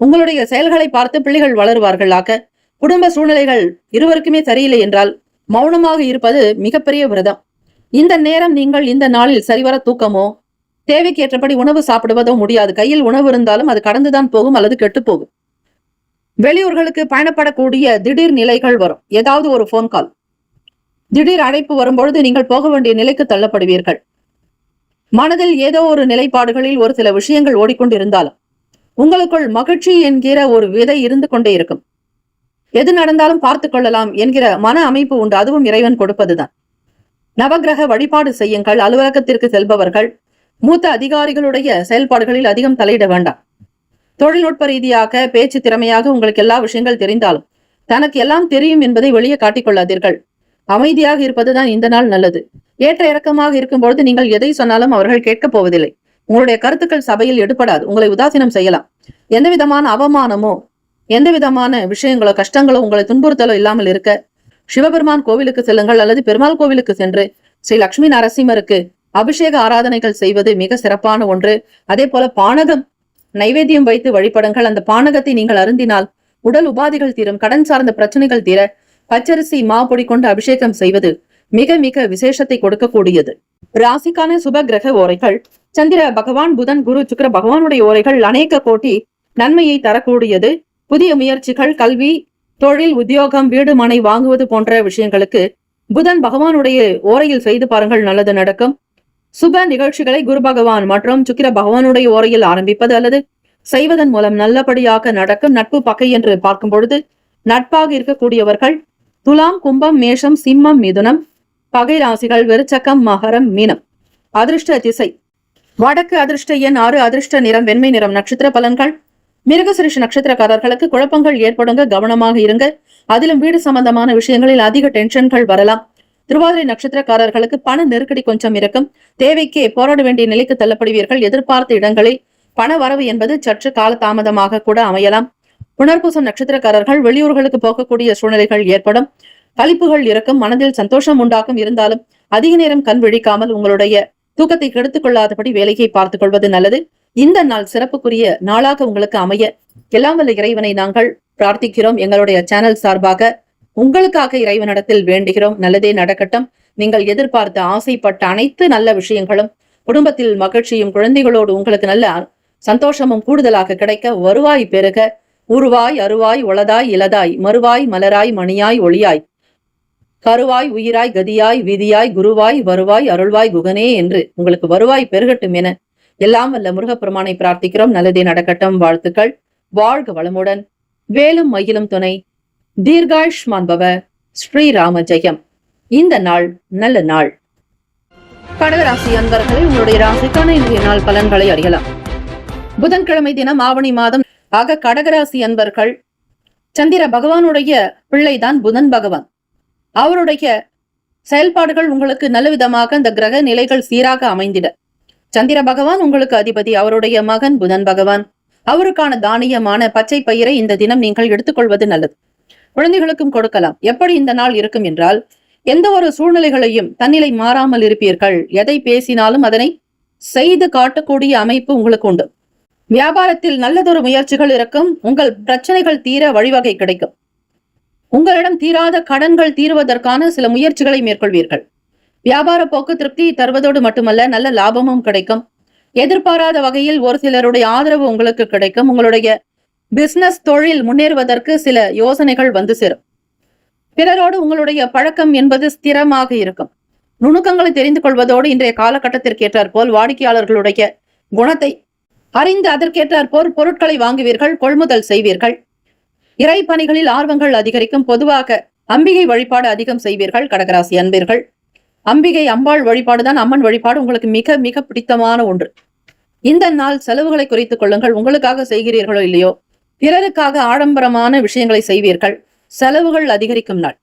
உங்களுடைய செயல்களை பார்த்து பிள்ளைகள் வளருவார்களாக. குடும்ப சூழ்நிலைகள் இருவருக்குமே சரியில்லை என்றால் மௌனமாக இருப்பது மிகப்பெரிய விரதம். இந்த நேரம் நீங்கள் இந்த நாளில் சரிவர தூக்கமோ தேவைக்கு ஏற்றபடி உணவு சாப்பிடுவதோ முடியாது. கையில் உணவு இருந்தாலும் அது கடந்துதான் போகும் அல்லது கெட்டு போகும். வெளியூர்களுக்கு பயணப்படக்கூடிய திடீர் நிலைகள் வரும். ஏதாவது ஒரு போன் கால், திடீர் அழைப்பு வரும்பொழுது நீங்கள் போக வேண்டிய நிலைக்கு தள்ளப்படுவீர்கள். மனதில் ஏதோ ஒரு நிலைப்பாடுகளில் ஒரு சில விஷயங்கள் ஓடிக்கொண்டிருந்தாலும் உங்களுக்குள் மகிழ்ச்சி என்கிற ஒரு விதை இருந்து கொண்டே இருக்கும். எது நடந்தாலும் பார்த்து கொள்ளலாம் என்கிற மன அமைப்பு உண்டு. அதுவும் இறைவன் கொடுப்பதுதான். நவகிரக வழிபாடு செய்யுங்கள். அலுவலகத்திற்கு செல்பவர்கள் மூத்த அதிகாரிகளுடைய செயல்பாடுகளில் அதிகம் தலையிட வேண்டாம். தொழில்நுட்ப ரீதியாக பேச்சு திறமையாக உங்களுக்கு எல்லா விஷயங்கள் தெரிந்தாலும் தனக்கு எல்லாம் தெரியும் என்பதை வெளியே காட்டிக்கொள்ளாதீர்கள். அமைதியாக இருப்பதுதான் இந்த நாள் நல்லது. ஏற்ற இறக்கமாக இருக்கும் பொழுது நீங்கள் எதை சொன்னாலும் அவர்கள் கேட்கப் போவதில்லை. உங்களுடைய கருத்துக்கள் சபையில் எடுபடாது. உங்களை உதாசீனம் செய்யலாம். எந்த விதமான அவமானமோ எந்த விதமான விஷயங்களோ கஷ்டங்களோ உங்களை துன்புறுத்தலோ இல்லாமல் இருக்க சிவபெருமான் கோவிலுக்கு செல்லுங்கள் அல்லது பெருமாள் கோவிலுக்கு சென்று ஸ்ரீ லட்சுமி நரசிம்மருக்கு அபிஷேக ஆராதனைகள் செய்வது மிக சிறப்பான ஒன்று. அதே போல பானகம் நைவேத்தியம் வைத்து வழிபடுங்கள். அந்த பானகத்தை நீங்கள் அருந்தினால் உடல் உபாதைகள் தீரும். கடன் சார்ந்த பிரச்சனைகள் தீர பச்சரிசி மாப்பொடி கொண்டு அபிஷேகம் செய்வது மிக மிக விசேஷத்தை கொடுக்கக்கூடியது. ராசிக்கான சுப கிரக ஓரைகள் சந்திர பகவான், புதன், குரு, சுக்கிர பகவானுடைய ஓரைகள் அநேக கோட்டி நன்மையை தரக்கூடியது. புதிய முயற்சிகள், கல்வி, தொழில், உத்தியோகம், வீடு, மனை வாங்குவது போன்ற விஷயங்களுக்கு புதன் பகவானுடைய ஓரையில் செய்து பாருங்கள், நல்லது நடக்கும். சுப நிகழ்ச்சிகளை குரு பகவான் மற்றும் சுக்கிர பகவானுடைய ஓரையில் ஆரம்பிப்பது அல்லது செய்வதன் மூலம் நல்லபடியாக நடக்கும். நட்பு பகை என்று பார்க்கும் பொழுது நட்பாக இருக்கக்கூடியவர்கள் துலாம், கும்பம், மேஷம், சிம்மம், மிதுனம். பகை ராசிகள் விருச்சகம், மகரம், மீனம். அதிர்ஷ்ட திசை வடக்கு. அதிர்ஷ்ட எண் 6. அதிர்ஷ்ட நிறம் வெண்மை நிறம். நட்சத்திர பலன்கள் மிருகசிரிஷ நட்சத்திரக்காரர்களுக்கு குழப்பங்கள் ஏற்படுங்க, கவனமாக இருங்க. அதிலும் வீடு சம்பந்தமான விஷயங்களில் அதிக டென்ஷன்கள் வரலாம். திருவாதிரை நட்சத்திரக்காரர்களுக்கு பண நெருக்கடி கொஞ்சம் இருக்கும். தேவைக்கே போராட வேண்டிய நிலைக்கு தள்ளப்படுவீர்கள். எதிர்பார்த்த இடங்களில் பண வரவு என்பது சற்று கால தாமதமாக கூட அமையலாம். புனர்பூசம் நட்சத்திரக்காரர்கள் வெளியூர்களுக்கு போகக்கூடிய சூழ்நிலைகள் ஏற்படும். கழிப்புகள் இருக்கும். மனதில் சந்தோஷம் உண்டாக்கும். இருந்தாலும் அதிக நேரம் கண் விழிக்காமல் உங்களுடைய தூக்கத்தை கெடுத்துக் கொள்ளாதபடி வேலையை பார்த்துக் கொள்வது நல்லது. இந்த நாள் சிறப்புக்குரிய நாளாக உங்களுக்கு அமைய எல்லாம் வல்ல இறைவனை நாங்கள் பிரார்த்திக்கிறோம். எங்களுடைய சேனல் சார்பாக உங்களுக்காக இறைவனிடத்தில் வேண்டுகிறோம். நல்லதே நடக்கட்டும். நீங்கள் எதிர்பார்த்த ஆசைப்பட்ட அனைத்து நல்ல விஷயங்களும் குடும்பத்தில் மகிழ்ச்சியும் குழந்தைகளோடு உங்களுக்கு நல்ல சந்தோஷமும் கூடுதலாக கிடைக்க வருவாய் பெருக. உருவாய் அருவாய் உளதாய் இலதாய் மறுவாய் மலராய் மணியாய் ஒளியாய் கருவாய் உயிராய் கதியாய் விதியாய் குருவாய் வருவாய் அருள்வாய் குகனே என்று உங்களுக்கு வருவாய் பெருகட்டும் என எல்லாம் வல்ல முருகப்பெருமானை பிரார்த்திக்கிறோம். நல்லதே நடக்கட்டும். வாழ்த்துக்கள். வாழ்க வளமுடன். வேலும் மயிலும் துணை. தீர்காயுஷ்மான் பவ. ஸ்ரீராம ஜெயம். இந்த நாள் நல்ல நாள். கடகராசி அன்பர்களே, உங்களுடைய ராசிக்கான இன்றைய நாள் பலன்களை அறியலாம். புதன்கிழமை தினம் ஆவணி மாதம் ஆக கடகராசி அன்பர்கள் சந்திர பகவானுடைய பிள்ளைதான் புதன் பகவான். அவருடைய செயல்பாடுகள் உங்களுக்கு நல்ல விதமாக இந்த கிரக நிலைகள் சீராக அமைந்திட சந்திர பகவான் உங்களுக்கு அதிபதி, அவருடைய மகன் புதன் பகவான். அவருக்கான தானியமான பச்சை பயிரை இந்த தினம் நீங்கள் எடுத்துக்கொள்வது நல்லது. குழந்தைகளுக்கும் கொடுக்கலாம். எப்படி இந்த நாள் இருக்கும் என்றால், எந்த ஒரு சூழ்நிலைகளையும் தன்னிலை மாறாமல் இருப்பீர்கள். எதை பேசினாலும் அதனை செய்து காட்டக்கூடிய அமைப்பு உங்களுக்கு உண்டு. வியாபாரத்தில் நல்லதொரு முயற்சிகள் இருக்கும். உங்கள் பிரச்சனைகள் தீர வழிவகை கிடைக்கும். உங்களிடம் தீராத கடன்கள் தீர்வதற்கான சில முயற்சிகளை மேற்கொள்வீர்கள். வியாபார போக்கு திருப்தி தருவதோடு மட்டுமல்ல, நல்ல லாபமும் கிடைக்கும். எதிர்பாராத வகையில் ஒரு சிலருடைய ஆதரவு உங்களுக்கு கிடைக்கும். உங்களுடைய பிசினஸ் தொழில் முன்னேறுவதற்கு சில யோசனைகள் வந்து சேரும். பிறரோடு உங்களுடைய பழக்கம் என்பது ஸ்திரமாக இருக்கும். நுணுக்கங்களை தெரிந்து கொள்வதோடு இன்றைய காலகட்டத்திற்கு ஏற்றாற்போல் வாடிக்கையாளர்களுடைய குணத்தை அறிந்து அதற்கேற்றாற்போல் பொருட்களை வாங்குவீர்கள், கொள்முதல் செய்வீர்கள். இறை பணிகளில் ஆர்வங்கள் அதிகரிக்கும். பொதுவாக அம்பிகை வழிபாடு அதிகம் செய்வீர்கள். கடகராசி அன்பர்கள், அம்பிகை அம்பாள் வழிபாடுதான், அம்மன் வழிபாடு உங்களுக்கு மிக மிக பிடித்தமான ஒன்று. இந்த நாள் செலவுகளை குறைத்துக் கொள்ளுங்கள். உங்களுக்காக செய்கிறீர்களோ இல்லையோ, பிறருக்காக ஆடம்பரமான விஷயங்களை செய்வீர்கள். செலவுகள் அதிகரிக்கும் நாள்.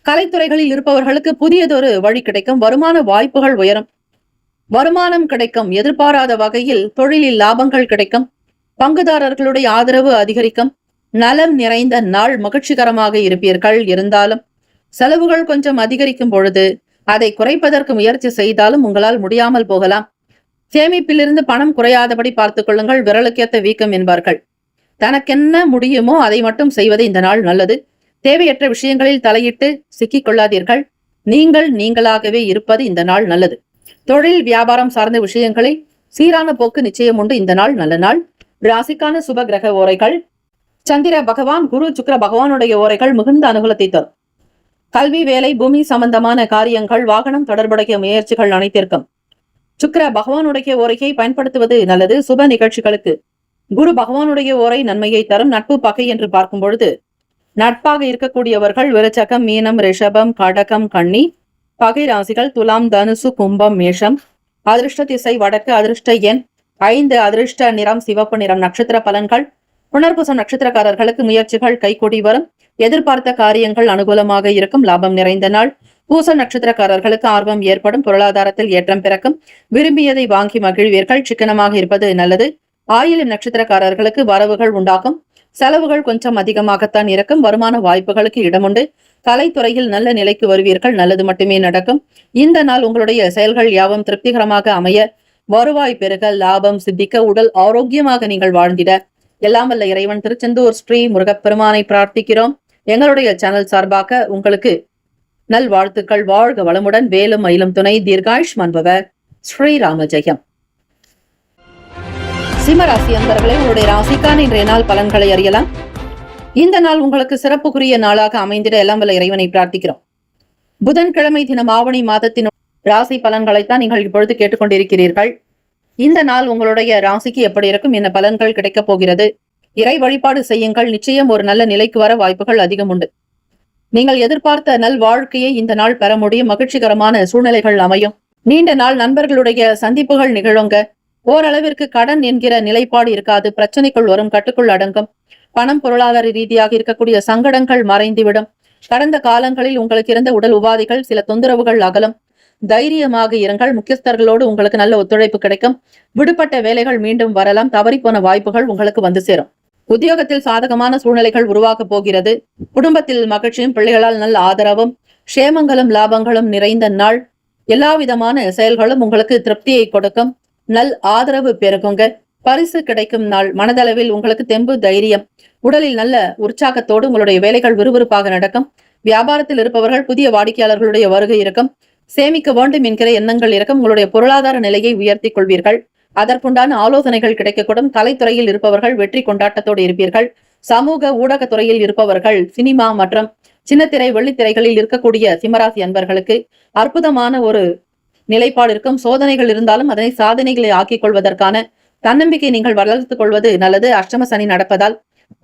கலைத்துறைகளில் இருப்பவர்களுக்கு புதியதொரு வழி கிடைக்கும். வருமான வாய்ப்புகள் உயரும். வருமானம் கிடைக்கும். எதிர்பாராத வகையில் தொழிலில் லாபங்கள் கிடைக்கும். பங்குதாரர்களுடைய ஆதரவு அதிகரிக்கும். நலம் நிறைந்த நாள். மகிழ்ச்சிகரமாக இருப்பீர்கள். இருந்தாலும் செலவுகள் கொஞ்சம் அதிகரிக்கும் பொழுது அதை குறைப்பதற்கு முயற்சி செய்தாலும் உங்களால் முடியாமல் போகலாம். சேமிப்பிலிருந்து பணம் குறையாதபடி பார்த்துக் கொள்ளுங்கள். விரலுக்கேத்த வீக்கம் என்பார்கள். தனக்கென்ன முடியுமோ அதை மட்டும் செய்வது இந்த நாள் நல்லது. தேவையற்ற விஷயங்களில் தலையிட்டு சிக்கிக் கொள்ளாதீர்கள். நீங்கள் நீங்களாகவே இருப்பது இந்த நாள் நல்லது. தொழில் வியாபாரம் சார்ந்த விஷயங்களில் சீரான போக்கு நிச்சயம் உண்டு. இந்த நாள் நல்ல நாள். ராசிக்கான சுப கிரக ஓரைகள். சந்திர பகவான், குரு, சுக்கிர பகவானுடைய ஓரைகள் மிகுந்த அனுகூலத்தை தரும். கல்வி, வேலை, பூமி சம்பந்தமான காரியங்கள், வாகனம் தொடர்புடைய முயற்சிகள் அனைத்திற்கும் சுக்கிர பகவானுடைய ஓரையை பயன்படுத்துவது நல்லது. சுப நிகழ்ச்சிகளுக்கு குரு பகவானுடைய ஓரை நன்மையை தரும். நட்பு பகை என்று பார்க்கும் பொழுது நட்பாக இருக்கக்கூடியவர்கள் விருச்சகம், மீனம், ரிஷபம், கடகம், கன்னி. பகை ராசிகள் துலாம், தனுசு, கும்பம், மேஷம். அதிர்ஷ்ட திசை வடக்கு. அதிர்ஷ்ட எண் 5. அதிர்ஷ்ட நிறம் சிவப்பு நிறம். நட்சத்திர பலன்கள். புனர்பூசம் நட்சத்திரக்காரர்களுக்கு முயற்சிகள் கைகூடி வரும். எதிர்பார்த்த காரியங்கள் அனுகூலமாக இருக்கும். லாபம் நிறைந்த நாள். பூச நட்சத்திரக்காரர்களுக்கு ஆர்வம் ஏற்படும். பொருளாதாரத்தில் ஏற்றம் பிறக்கும். விரும்பியதை வாங்கி மகிழ்வீர்கள். சிக்கனமாக இருப்பது நல்லது. ஆயிலம் நட்சத்திரக்காரர்களுக்கு வரவுகள் உண்டாகும். செலவுகள் கொஞ்சம் அதிகமாகத்தான் இருக்கும். வருமான வாய்ப்புகளுக்கு இடமுண்டு. கலைத்துறையில் நல்ல நிலைக்கு வருவீர்கள். நல்லது மட்டுமே நடக்கும். இந்த நாள் உங்களுடைய செயல்கள் யாவும் திருப்திகரமாக அமைய, வருவாய் பெருக, லாபம் சித்திக்க, உடல் ஆரோக்கியமாக நீங்கள் வாழ்ந்திட எல்லாம் வல்ல இறைவன் திருச்செந்தூர் ஸ்ரீ முருகப்பெருமானை பிரார்த்திக்கிறோம். எங்களுடைய சேனல் சார்பாக உங்களுக்கு நல்வாழ்த்துக்கள். வாழ்க வளமுடன். வேலும் மயிலும் துணை. தீர்காயுஷ்மான் பவ. ஸ்ரீராம ஜெயம். சிம்மராசி அன்பர்களே, உங்களுடைய ராசிக்கான இன்றைய நாள் பலன்களை அறியலாம். இந்த நாள் உங்களுக்கு சிறப்புக்குரிய நாளாக அமைந்திட எல்லாம் வல்ல இறைவனை பிரார்த்திக்கிறோம். புதன்கிழமை தினம் ஆவணி மாதத்தின் ராசி பலன்களைத்தான் நீங்கள் இப்பொழுது கேட்டுக்கொண்டிருக்கிறீர்கள். இந்த நாள் உங்களுடைய ராசிக்கு எப்படி இருக்கும், என்ன பலன்கள் கிடைக்கப் போகிறது, இறை வழிபாடு செய்யுங்கள். நிச்சயம் ஒரு நல்ல நிலைக்கு வர வாய்ப்புகள் அதிகம் உண்டு. நீங்கள் எதிர்பார்த்த நல் வாழ்க்கையை இந்த நாள் பெற முடியும். மகிழ்ச்சிகரமான சூழ்நிலைகள் அமையும். நீண்ட நாள் நண்பர்களுடைய சந்திப்புகள் நிகழுங்க. ஓரளவிற்கு கடன் என்கிற நிலைப்பாடு இருக்காது. பிரச்சனைக்குள் வரும், கட்டுக்குள் அடங்கும். பணம், பொருளாதார ரீதியாக இருக்கக்கூடிய சங்கடங்கள் மறைந்துவிடும். கடந்த காலங்களில் உங்களுக்கு இருந்த உடல் உபாதைகள், சில தொந்தரவுகள் அகலும். தைரியமாக இருங்கள். முக்கியஸ்தர்களோடு உங்களுக்கு நல்ல ஒத்துழைப்பு கிடைக்கும். விடுபட்ட வேலைகள் மீண்டும் வரலாம். தவறிப்போன வாய்ப்புகள் உங்களுக்கு வந்து சேரும். உத்தியோகத்தில் சாதகமான சூழ்நிலைகள் உருவாக்க போகிறது. குடும்பத்தில் மகிழ்ச்சியும், பிள்ளைகளால் நல்ல ஆதரவும், க்ஷேமங்களும் லாபங்களும் நிறைந்த நாள். எல்லா விதமான செயல்களும் உங்களுக்கு திருப்தியை கொடுக்கும். நல் ஆதரவு பெருகுங்க. பரிசு கிடைக்கும் நாள். மனதளவில் உங்களுக்கு தெம்பு, தைரியம், உடலில் நல்ல உற்சாகத்தோடு உங்களுடைய வேலைகள் விறுவிறுப்பாக நடக்கும். வியாபாரத்தில் இருப்பவர்கள் புதிய வாடிக்கையாளர்களுடைய வருகை இருக்கும். சேமிக்க வேண்டும் என்கிற எண்ணங்கள் இருக்கும். உங்களுடைய பொருளாதார நிலையை உயர்த்தி கொள்வீர்கள். அதற்குண்டான ஆலோசனைகள் கிடைக்கக்கூடும். கலைத்துறையில் இருப்பவர்கள் வெற்றி கொண்டாட்டத்தோடு இருப்பீர்கள். சமூக ஊடகத்துறையில் இருப்பவர்கள், சினிமா மற்றும் சின்னத்திரை, வெள்ளித்திரைகளில் இருக்கக்கூடிய சிம்மராசி அன்பர்களுக்கு அற்புதமான ஒரு நிலைப்பாடு இருக்கும். சோதனைகள் இருந்தாலும் அதனை சாதனைகளை ஆக்கிக் கொள்வதற்கான தன்னம்பிக்கை நீங்கள் வளர்த்துக் கொள்வது நல்லது. அஷ்டம சனி நடப்பதால்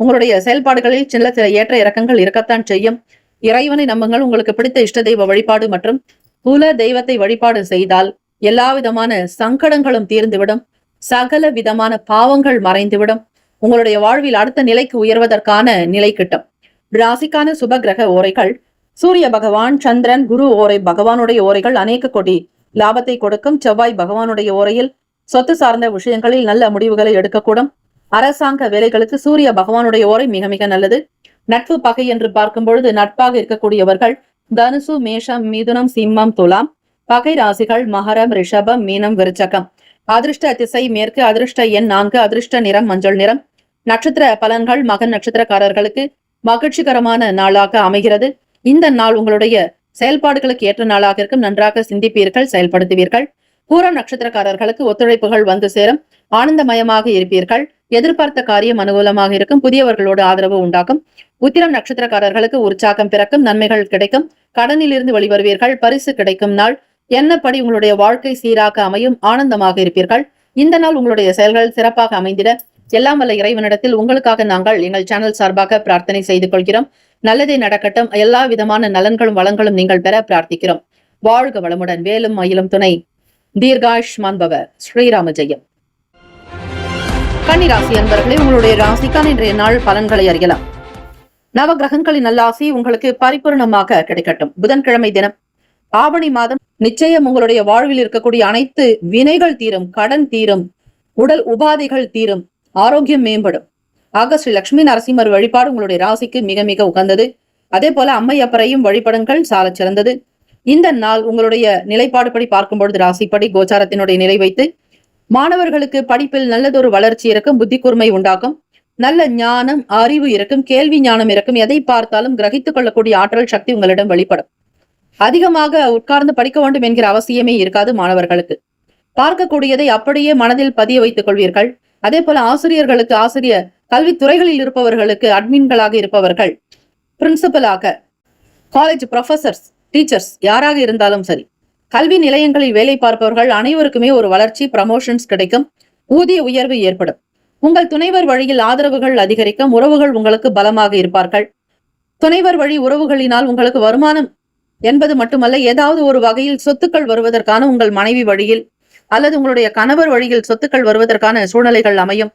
உங்களுடைய செயல்பாடுகளில் சில ஏற்ற இறக்கங்கள் இருக்கத்தான் செய்யும். இறைவனை நம்புங்கள். உங்களுக்கு பிடித்த இஷ்ட தெய்வ வழிபாடு மற்றும் குல தெய்வத்தை வழிபாடு செய்தால் எல்லா விதமான சங்கடங்களும் தீர்ந்துவிடும். சகல விதமான பாவங்கள் மறைந்துவிடும். உங்களுடைய வாழ்வில் அடுத்த நிலைக்கு உயர்வதற்கான நிலை கிட்டும். ராசிக்கான சுப கிரக ஓரைகள். சூரிய பகவான், சந்திரன், குரு ஓரை பகவானுடைய ஓரைகள் அநேக கோடி லாபத்தை கொடுக்கும். செவ்வாய் பகவானுடைய ஓரையில் சொத்து சார்ந்த விஷயங்களில் நல்ல முடிவுகளை எடுக்கக்கூடும். அரசாங்க வேலைகளுக்கு சூரிய பகவானுடைய ஓரை மிக மிக நல்லது. நட்பு பகை என்று பார்க்கும் பொழுது நட்பாக இருக்கக்கூடியவர்கள் தனுசு, மேஷம், மிதுனம், சிம்மம், துலாம். பகை ராசிகள் மகரம், ரிஷபம், மீனம், விருச்சகம். அதிர்ஷ்ட திசை மேற்கு. அதிர்ஷ்ட எண் 4. அதிர்ஷ்ட நிறம் மஞ்சள் நிறம். நட்சத்திர பலன்கள் மகன் நட்சத்திரக்காரர்களுக்கு மகிழ்ச்சிகரமான நாளாக அமைகிறது. இந்த நாள் உங்களுடைய செயல்பாடுகளுக்கு ஏற்ற நாளாக இருக்கும். நன்றாக சிந்திப்பீர்கள், செயல்படுத்துவீர்கள். பூரம் நட்சத்திரக்காரர்களுக்கு ஒத்துழைப்புகள் வந்து சேரும். ஆனந்தமயமாக இருப்பீர்கள். எதிர்பார்த்த காரியம் அனுகூலமாக இருக்கும். புதியவர்களோடு ஆதரவு உண்டாகும். உத்திரம் நட்சத்திரக்காரர்களுக்கு உற்சாகம் பிறக்கும். நன்மைகள் கிடைக்கும். கடனில் இருந்து வெளிவருவீர்கள். பரிசு கிடைக்கும் நாள். என்னப்படி உங்களுடைய வாழ்க்கை சீராக அமையும். ஆனந்தமாக இருப்பீர்கள். இந்த நாள் உங்களுடைய செயல்கள் சிறப்பாக அமைந்திட எல்லாம் வல்ல இறைவனிடத்தில் உங்களுக்காக நாங்கள் எங்கள் சேனல் சார்பாக பிரார்த்தனை செய்து கொள்கிறோம். நல்லதே நடக்கட்டும். எல்லா விதமான நலன்களும் வளங்களும் நீங்கள் பெற பிரார்த்திக்கிறோம். வாழ்க வளமுடன். வேலும் மயிலும் துணை. தீர்காயுஷ்மான் பவ. ஸ்ரீராம ஜெயம். கன்னிராசி அன்பர்களே, உங்களுடைய ராசிக்கான இன்றைய நாள் பலன்களை அறியலாம். நவ கிரகங்களின் நல்லாசி உங்களுக்கு பரிபூர்ணமாக கிடைக்கட்டும். புதன்கிழமை தினம், ஆவணி மாதம். நிச்சயம் உங்களுடைய வாழ்வில் இருக்கக்கூடிய அனைத்து வினைகள் தீரும், கடன் தீரும், உடல் உபாதைகள் தீரும், ஆரோக்கியம் மேம்படும். ஆக ஸ்ரீ லட்சுமி நரசிம்மர் வழிபாடு உங்களுடைய ராசிக்கு மிக மிக உகந்தது. அதே போல அம்மையப்பரையும் வழிபடுங்கள், சால சிறந்தது. இந்த நாள் உங்களுடைய நிலைப்பாடுபடி பார்க்கும் பொழுது ராசிப்படி கோச்சாரத்தினுடைய நிலை வைத்து மாணவர்களுக்கு படிப்பில் நல்லதொரு வளர்ச்சி இருக்கும். புத்தி கூர்மை உண்டாகும். நல்ல ஞானம், அறிவு இருக்கும். கேள்வி ஞானம் இருக்கும். எதை பார்த்தாலும் கிரகித்துக் கொள்ளக்கூடிய ஆற்றல் சக்தி உங்களிடம் வெளிப்படும். அதிகமாக உட்கார்ந்து படிக்க வேண்டும் என்கிற அவசியமே இருக்காது. மாணவர்களுக்கு பார்க்கக்கூடியதை அப்படியே மனதில் பதிய வைத்துக் கொள்வீர்கள். அதே போல ஆசிரியர்களுக்கு, ஆசிரியர் கல்வித்துறைகளில் இருப்பவர்களுக்கு, அட்மின்களாக இருப்பவர்கள், பிரின்சிபலாக, காலேஜ் ப்ரொஃபசர்ஸ், டீச்சர்ஸ் யாராக இருந்தாலும் சரி, கல்வி நிலையங்களில் வேலை பார்ப்பவர்கள் அனைவருக்குமே ஒரு வளர்ச்சி, ப்ரமோஷன்ஸ் கிடைக்கும். ஊதிய உயர்வு ஏற்படும். உங்கள் துணைவர் வழியில் ஆதரவுகள் அதிகரிக்கும். உறவுகள் உங்களுக்கு பலமாக இருப்பார்கள். துணைவர் வழி உறவுகளினால் உங்களுக்கு வருமானம் என்பது மட்டுமல்ல, ஏதாவது ஒரு வகையில் சொத்துக்கள் வருவதற்கான உங்கள் மனைவி வழியில் அல்லது உங்களுடைய கணவர் வழியில் சொத்துக்கள் வருவதற்கான சூழ்நிலைகள் அமையும்.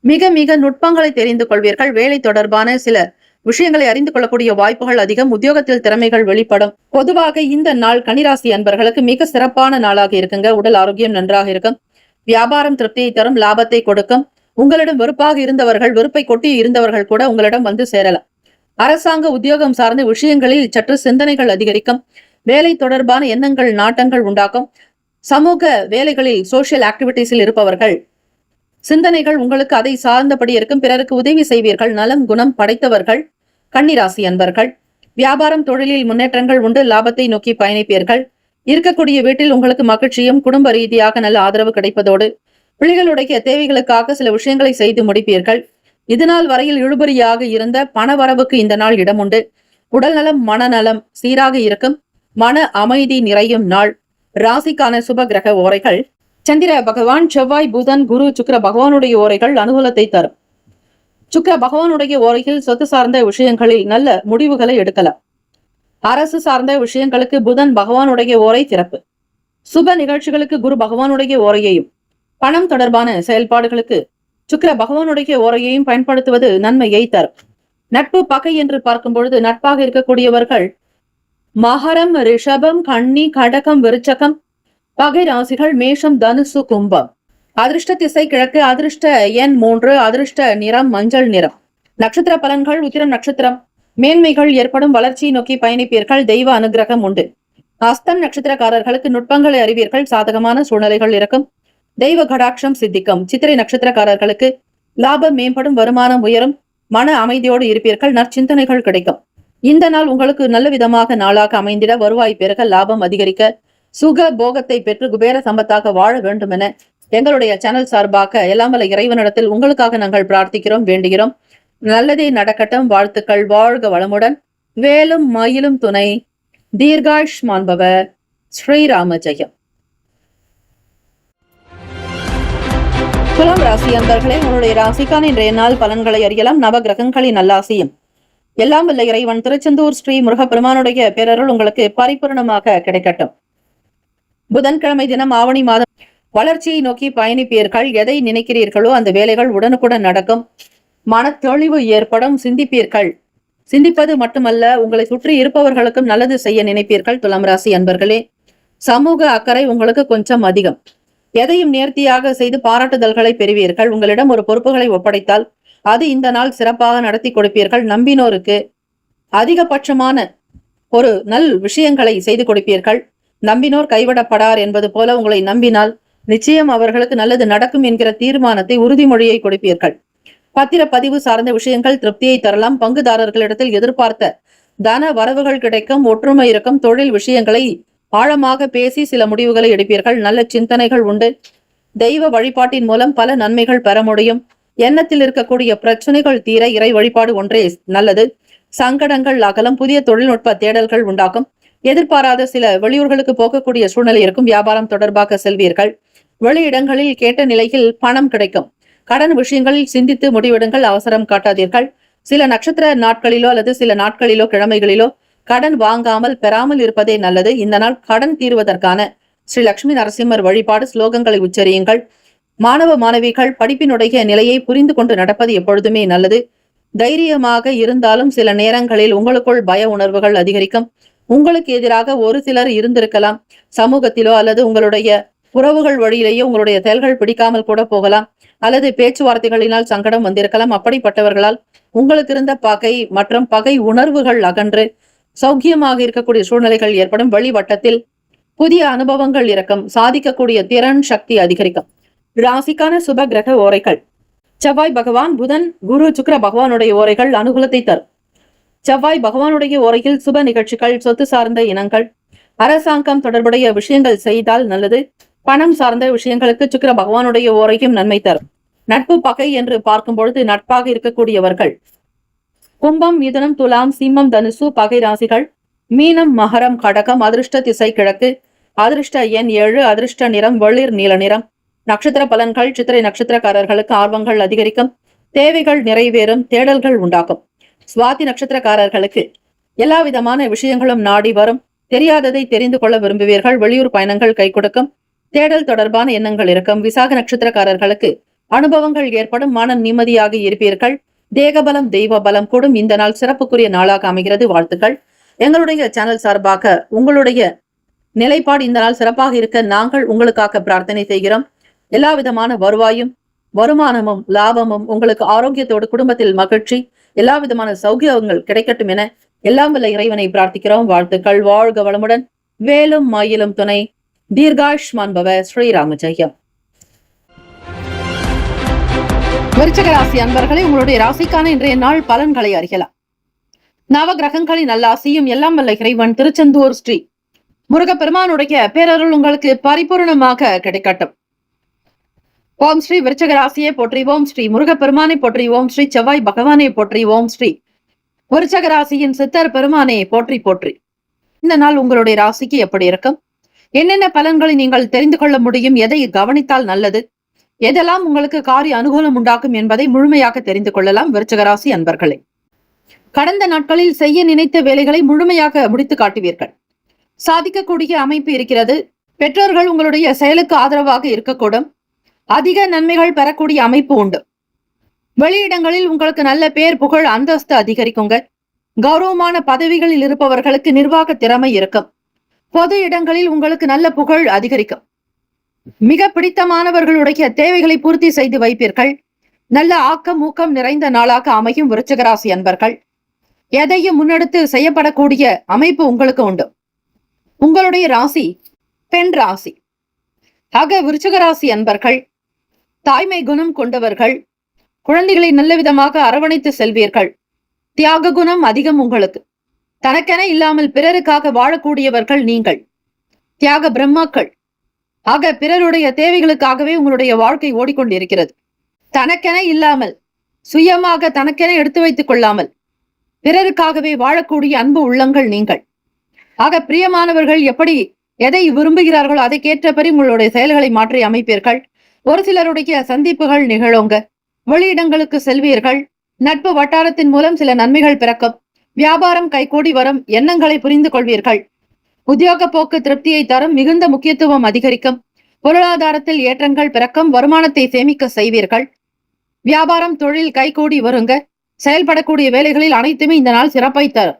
மிக மிக நுட்பங்களை தெரிந்து கொள்வீர்கள். வேலை தொடர்பான சில விஷயங்களை அறிந்து கொள்ளக்கூடிய வாய்ப்புகள் அதிகம். உத்தியோகத்தில் திறமைகள் வெளிப்படும். பொதுவாக இந்த நாள் கன்னிராசி அன்பர்களுக்கு மிக சிறப்பான நாளாக இருக்குங்க. உடல் ஆரோக்கியம் நன்றாக இருக்கும். வியாபாரம் திருப்தியை தரும், லாபத்தை கொடுக்கும். உங்களிடம் வெறுப்பாக இருந்தவர்கள், வெறுப்பை கொட்டி இருந்தவர்கள் கூட உங்களிடம் வந்து சேரலாம். அரசாங்க உத்தியோகம் சார்ந்த விஷயங்களில் சற்று சிந்தனைகள் அதிகரிக்கும். வேலை தொடர்பான எண்ணங்கள், நாட்டங்கள் உண்டாக்கும். சமூக வேலைகளில், சோசியல் ஆக்டிவிட்டிஸில் இருப்பவர்கள் சிந்தனைகள் உங்களுக்கு அதை சார்ந்தபடி இருக்கும். பிறருக்கு உதவி செய்வீர்கள். நலம் குணம் படைத்தவர்கள் கன்னிராசி அன்பர்கள். வியாபாரம் தொழிலில் முன்னேற்றங்கள் உண்டு. லாபத்தை நோக்கி பயணிப்பீர்கள். இருக்கக்கூடிய வீட்டில் உங்களுக்கு மகிழ்ச்சியும் குடும்ப ரீதியாக நல்ல ஆதரவு கிடைப்பதோடு பிள்ளைகளுடைய தேவைகளுக்காக சில விஷயங்களை செய்து முடிப்பீர்கள். இதுநாள் வரையில் இழுபறியாக இருந்த பணவரவுக்கு இந்த நாள் இடம் உண்டு. உடல் நலம், மனநலம் சீராக இருக்கும். மன அமைதி நிறையும் நாள். ராசிக்கான சுப கிரக ஓரைகள்: சந்திர பகவான், செவ்வாய், புதன், குரு, சுக்கிர பகவானுடைய ஓரைகள் அனுகூலத்தை தரும். சுக்கிர பகவானுடைய ஓரையில் சொத்து சார்ந்த விஷயங்களில் நல்ல முடிவுகளை எடுக்கலாம். அரசு சார்ந்த விஷயங்களுக்கு புதன் பகவானுடைய ஓரை சிறப்பு. சுப நிகழ்ச்சிகளுக்கு குரு பகவானுடைய ஓரையையும், பணம் தொடர்பான செயல்பாடுகளுக்கு சுக்கிர பகவானுடைய ஓரையையும் பயன்படுத்துவது நன்மையை தரும். நட்பு பகை என்று பார்க்கும் பொழுது நட்பாக இருக்கக்கூடியவர்கள் மகரம், ரிஷபம், கன்னி, கடகம், விருச்சகம். பகை ராசிகள் மேஷம், தனுசு, கும்பம். அதிர்ஷ்ட திசை கிழக்கு. அதிர்ஷ்ட எண் 3. அதிர்ஷ்ட நிறம் மஞ்சள் நிறம். நட்சத்திர பலன்கள்: உத்திரம் நட்சத்திரம். மேன்மைகள் ஏற்படும். வளர்ச்சியை நோக்கி பயணிப்பீர்கள். தெய்வ அனுகிரகம் உண்டு. அஸ்தம் நட்சத்திரக்காரர்களுக்கு நுட்பங்களை அறிவீர்கள். சாதகமான சூழ்நிலைகள் இருக்கும். தெய்வ கடாட்சம் சித்திக்கும். சித்திரை நட்சத்திரக்காரர்களுக்கு லாபம் மேம்படும். வருமானம் உயரும். மன அமைதியோடு இருப்பீர்கள். நற்சிந்தனைகள் கிடைக்கும். இந்த நாள் உங்களுக்கு நல்ல விதமாக நாளாக அமைந்திட வருவாய் பெருக, லாபம் அதிகரிக்க, சுக போகத்தை பெற்று குபேர சம்பத்தாக வாழ வேண்டும் என எங்களுடைய சேனல் சார்பாக எல்லாம் வல்ல இறைவனிடத்தில் உங்களுக்காக நாங்கள் பிரார்த்திக்கிறோம், வேண்டுகிறோம். நல்லதே நடக்கட்டும். வாழ்த்துக்கள். வாழ்க வளமுடன். வேலும் மயிலும் துணை. தீர்காயுஷ்மான் பவ. ஸ்ரீராம ஜெயம். துலாம் ராசி அன்பர்களே, உங்களுடைய ராசிக்கான இன்றைய நாள் பலன்களை அறியலாம். நவ கிரகங்களின் நல்லாசியும் எல்லாம் வல்ல இறைவன் திருச்செந்தூர் ஸ்ரீ முருகப்பெருமானுடைய பேரருள் உங்களுக்கு பரிபூர்ணமாக கிடைக்கட்டும். புதன்கிழமை தினம், ஆவணி மாதம். வளர்ச்சியை நோக்கி பயணிப்பீர்கள். எதை நினைக்கிறீர்களோ அந்த வேலைகள் உடனுக்குடன் நடக்கும். மன தெளிவு ஏற்படும். சிந்திப்பீர்கள். சிந்திப்பது மட்டுமல்ல, உங்களை சுற்றி இருப்பவர்களுக்கும் நல்லது செய்ய நினைப்பீர்கள். துலாம் ராசி அன்பர்களே, சமூக அக்கறை உங்களுக்கு கொஞ்சம் அதிகம். எதையும் நேர்த்தியாக செய்து பாராட்டுதல்களை பெறுவீர்கள். உங்களிடம் ஒரு பொறுப்புகளை ஒப்படைத்தால் அது இந்த நாள் சிறப்பாக நடத்தி கொடுப்பீர்கள். நம்பினோருக்கு அதிகபட்சமான ஒரு நல் விஷயங்களை செய்து கொடுப்பீர்கள். நம்பினோர் கைவிடப்படார் என்பது போல உங்களை நம்பினால் நிச்சயம் அவர்களுக்கு நல்லது நடக்கும் என்கிற தீர்மானத்தை, உறுதிமொழியை கொடுப்பீர்கள். பத்திரப்பதிவு சார்ந்த விஷயங்கள் திருப்தியை தரலாம். பங்குதாரர்களிடத்தில் எதிர்பார்த்த தன வரவுகள் கிடைக்கும். ஒற்றுமை இருக்கும். தொழில் விஷயங்களை ஆழமாக பேசி சில முடிவுகளை எடுப்பீர்கள். நல்ல சிந்தனைகள் உண்டு. தெய்வ வழிபாட்டின் மூலம் பல நன்மைகள் பெற முடியும். எண்ணத்தில் இருக்கக்கூடிய பிரச்சனைகள் தீர இறை வழிபாடு ஒன்றே நல்லது. சங்கடங்கள் அகலம். புதிய தொழில்நுட்ப தேடல்கள் உண்டாகும். எதிர்பாராத சில வெளியூர்களுக்கு போகக்கூடிய சூழ்நிலை இருக்கும். வியாபாரம் தொடர்பாக செல்வீர்கள். வெளியிடங்களில் கேட்ட நிலையில் பணம் கிடைக்கும். கடன் விஷயங்களில் சிந்தித்து முடிவெடுங்கள். அவசரம் காட்டாதீர்கள். சில நட்சத்திர நாட்களிலோ அல்லது சில நாட்களிலோ கிழமைகளிலோ கடன் வாங்காமல் பெறாமல் இருப்பதே நல்லது. இந்த நாள் கடன் தீர்வதற்கான ஸ்ரீ லட்சுமி நரசிம்மர் வழிபாடு ஸ்லோகங்களை உச்சரியுங்கள். மாணவ மாணவிகள் படிப்பினுடைய நிலையை புரிந்து கொண்டு நடப்பது எப்பொழுதுமே நல்லது. தைரியமாக இருந்தாலும் சில நேரங்களில் உங்களுக்குள் பய உணர்வுகள் அதிகரிக்கும். உங்களுக்கு எதிராக ஒரு சிலர் இருந்திருக்கலாம். சமூகத்திலோ அல்லது உங்களுடைய உறவுகள் வழியிலேயே உங்களுடைய செயல்கள் பிடிக்காமல் கூட போகலாம். அல்லது பேச்சுவார்த்தைகளினால் சங்கடம் வந்திருக்கலாம். அப்படிப்பட்டவர்களால் உங்களுக்கு இருந்த பகை மற்றும் பகை உணர்வுகள் அகன்று சௌக்கியமாக இருக்கக்கூடிய சூழ்நிலைகள் ஏற்படும். வழிவட்டத்தில் புதிய அனுபவங்கள் இருக்கும். சாதிக்கக்கூடிய திறன் சக்தி அதிகரிக்கும். ராசிக்கான சுப கிரக ஓரைகள். செவ்வாய் பகவான், புதன், குரு, சுக்கிர பகவானுடைய ஓரைகள் அனுகூலத்தை தரும். செவ்வாய் பகவானுடைய ஓரையில் சுப நிகழ்ச்சிகள், சொத்து சார்ந்த இனங்கள், அரசாங்கம் தொடர்புடைய விஷயங்கள் செய்தால் நல்லது. பணம் சார்ந்த விஷயங்களுக்கு சுக்கிர பகவானுடைய ஓரையும் நன்மை தரும். நட்பு பகை என்று பார்க்கும் பொழுது நட்பாக இருக்கக்கூடியவர்கள் கும்பம், மிதுனம், துலாம், சிம்மம், தனுசு பகை ராசிகள். மீனம், மகரம், கடகம். அதிர்ஷ்ட திசை கிழக்கு. அதிர்ஷ்ட எண் 7. அதிர்ஷ்ட நிறம் வெளிர் நீல நிறம். நட்சத்திர பலன்கள். சித்திரை நட்சத்திரக்காரர்களுக்கு ஆர்வங்கள் அதிகரிக்கும். தேவைகள் நிறைவேறும். தேடல்கள் உண்டாகும். சுவாதி நட்சத்திரக்காரர்களுக்கு எல்லா விதமான விஷயங்களும் நாடி வரும். தெரியாததை தெரிந்து கொள்ள விரும்புவீர்கள். வெளியூர் பயணங்கள் கை கொடுக்கும். தேடல் தொடர்பான எண்ணங்கள் இருக்கும். விசாக நட்சத்திரக்காரர்களுக்கு அனுபவங்கள் ஏற்படும். மனம் நிம்மதியாக இருப்பீர்கள். தேகபலம் தெய்வ பலம் கூடும். இந்த நாள் சிறப்புக்குரிய நாளாக அமைகிறது. வாழ்த்துக்கள். எங்களுடைய சேனல் சார்பாக உங்களுடைய நிலைப்பாடு இந்த நாள் சிறப்பாக இருக்க நாங்கள் உங்களுக்காக பிரார்த்தனை செய்கிறோம். எல்லா விதமான வருவாயும் வருமானமும் லாபமும் உங்களுக்கு ஆரோக்கியத்தோடு குடும்பத்தில் மகிழ்ச்சி, எல்லா விதமான சௌகியங்கள் கிடைக்கட்டும் என எல்லாம் வல்ல இறைவனை பிரார்த்திக்கிறோம். வாழ்த்துக்கள். வாழ்க வளமுடன். வேலும் மயிலும் துணை. தீர்காயுஷ்மான் பவ. ஸ்ரீராம ஜெயம். விருச்சிக ராசி அன்பர்களே, உங்களுடைய ராசிக்கான இன்றைய நாள் பலன்களை அறியலாம். நவ கிரகங்களின் நல்லாசியும் எல்லாம் வல்ல இறைவன் திருச்செந்தூர் ஸ்ரீ முருகப்பெருமானுடைய பேரருள் உங்களுக்கு பரிபூர்ணமாக கிடைக்கட்டும். ஓம் ஸ்ரீ விருச்சிக ராசியை போற்றி. ஓம் ஸ்ரீ முருகப்பெருமானை போற்றி. ஓம் ஸ்ரீ செவ்வாய் பகவானை போற்றி. ஓம் ஸ்ரீ விருச்சிக ராசியின் சித்தர் பெருமானை போற்றி போற்றி. இந்த நாள் உங்களுடைய ராசிக்கு எப்படி இருக்கும்? என்னென்ன பலன்களை நீங்கள் தெரிந்து கொள்ள முடியும்? எதை கவனித்தால் நல்லது? எதெல்லாம் உங்களுக்கு காரிய அனுகூலம் உண்டாக்கும் என்பதை முழுமையாக தெரிந்து கொள்ளலாம். விருச்சிக ராசி அன்பர்களே, கடந்த நாட்களில் செய்ய நினைத்த வேலைகளை முழுமையாக முடித்து காட்டுவீர்கள். சாதிக்கக்கூடிய அமைப்பு இருக்கிறது. பெற்றோர்கள் உங்களுடைய செயலுக்கு ஆதரவாக இருக்கக்கூடும். அதிக நன்மைகள் பெறக்கூடிய அமைப்பு உண்டு. வெளியிடங்களில் உங்களுக்கு நல்ல பேர், புகழ், அந்தஸ்து அதிகரிக்குங்க. கௌரவமான பதவிகளில் இருப்பவர்களுக்கு நிர்வாக திறமை இருக்கும். பொது இடங்களில் உங்களுக்கு நல்ல புகழ் அதிகரிக்கும். மிக பிடித்தமானவர்களுடைய தேவைகளை பூர்த்தி செய்து வைப்பீர்கள். நல்ல ஆக்கம் ஊக்கம் நிறைந்த நாளாக அமையும். விருச்சிக ராசி அன்பர்கள், எதையும் முன்னெடுத்து செய்யப்படக்கூடிய அமைப்பு உங்களுக்கு உண்டு. உங்களுடைய ராசி பெண் ராசி. ஆக விருச்சிக ராசி அன்பர்கள் தாய்மை குணம் கொண்டவர்கள். குழந்தைகளை நல்ல விதமாக அரவணைத்து செல்வீர்கள். தியாக குணம் அதிகம் உங்களுக்கு. தனக்கென இல்லாமல் பிறருக்காக வாழக்கூடியவர்கள் நீங்கள். தியாக பிரம்மாக்கள். ஆக பிறருடைய தேவைகளுக்காகவே உங்களுடைய வாழ்க்கை ஓடிக்கொண்டிருக்கிறது. தனக்கென இல்லாமல், சுயமாக தனக்கென எடுத்து வைத்துக் கொள்ளாமல் பிறருக்காகவே வாழக்கூடிய அன்பு உள்ளங்கள் நீங்கள். ஆக பிரியமானவர்கள் எப்படி எதை விரும்புகிறார்களோ அதற்கேற்றபடி உங்களுடைய செயல்களை மாற்றி அமைப்பீர்கள். ஒரு சிலருடைய சந்திப்புகள் நிகழுங்க. வெளியிடங்களுக்கு செல்வீர்கள். நட்பு வட்டாரத்தின் மூலம் சில நன்மைகள் பிறக்கும். வியாபாரம் கைகூடி வரும். எண்ணங்களை புரிந்து கொள்வீர்கள். உத்தியோக போக்கு திருப்தியை தரும். மிகுந்த முக்கியத்துவம் அதிகரிக்கும். பொருளாதாரத்தில் ஏற்றங்கள் பிறக்கும். வருமானத்தை சேமிக்க செய்வீர்கள். வியாபாரம் தொழில் கைகூடி வருங்க. செயல்படக்கூடிய வேலைகளில் அனைத்துமே இந்த நாள் சிறப்பை தரும்.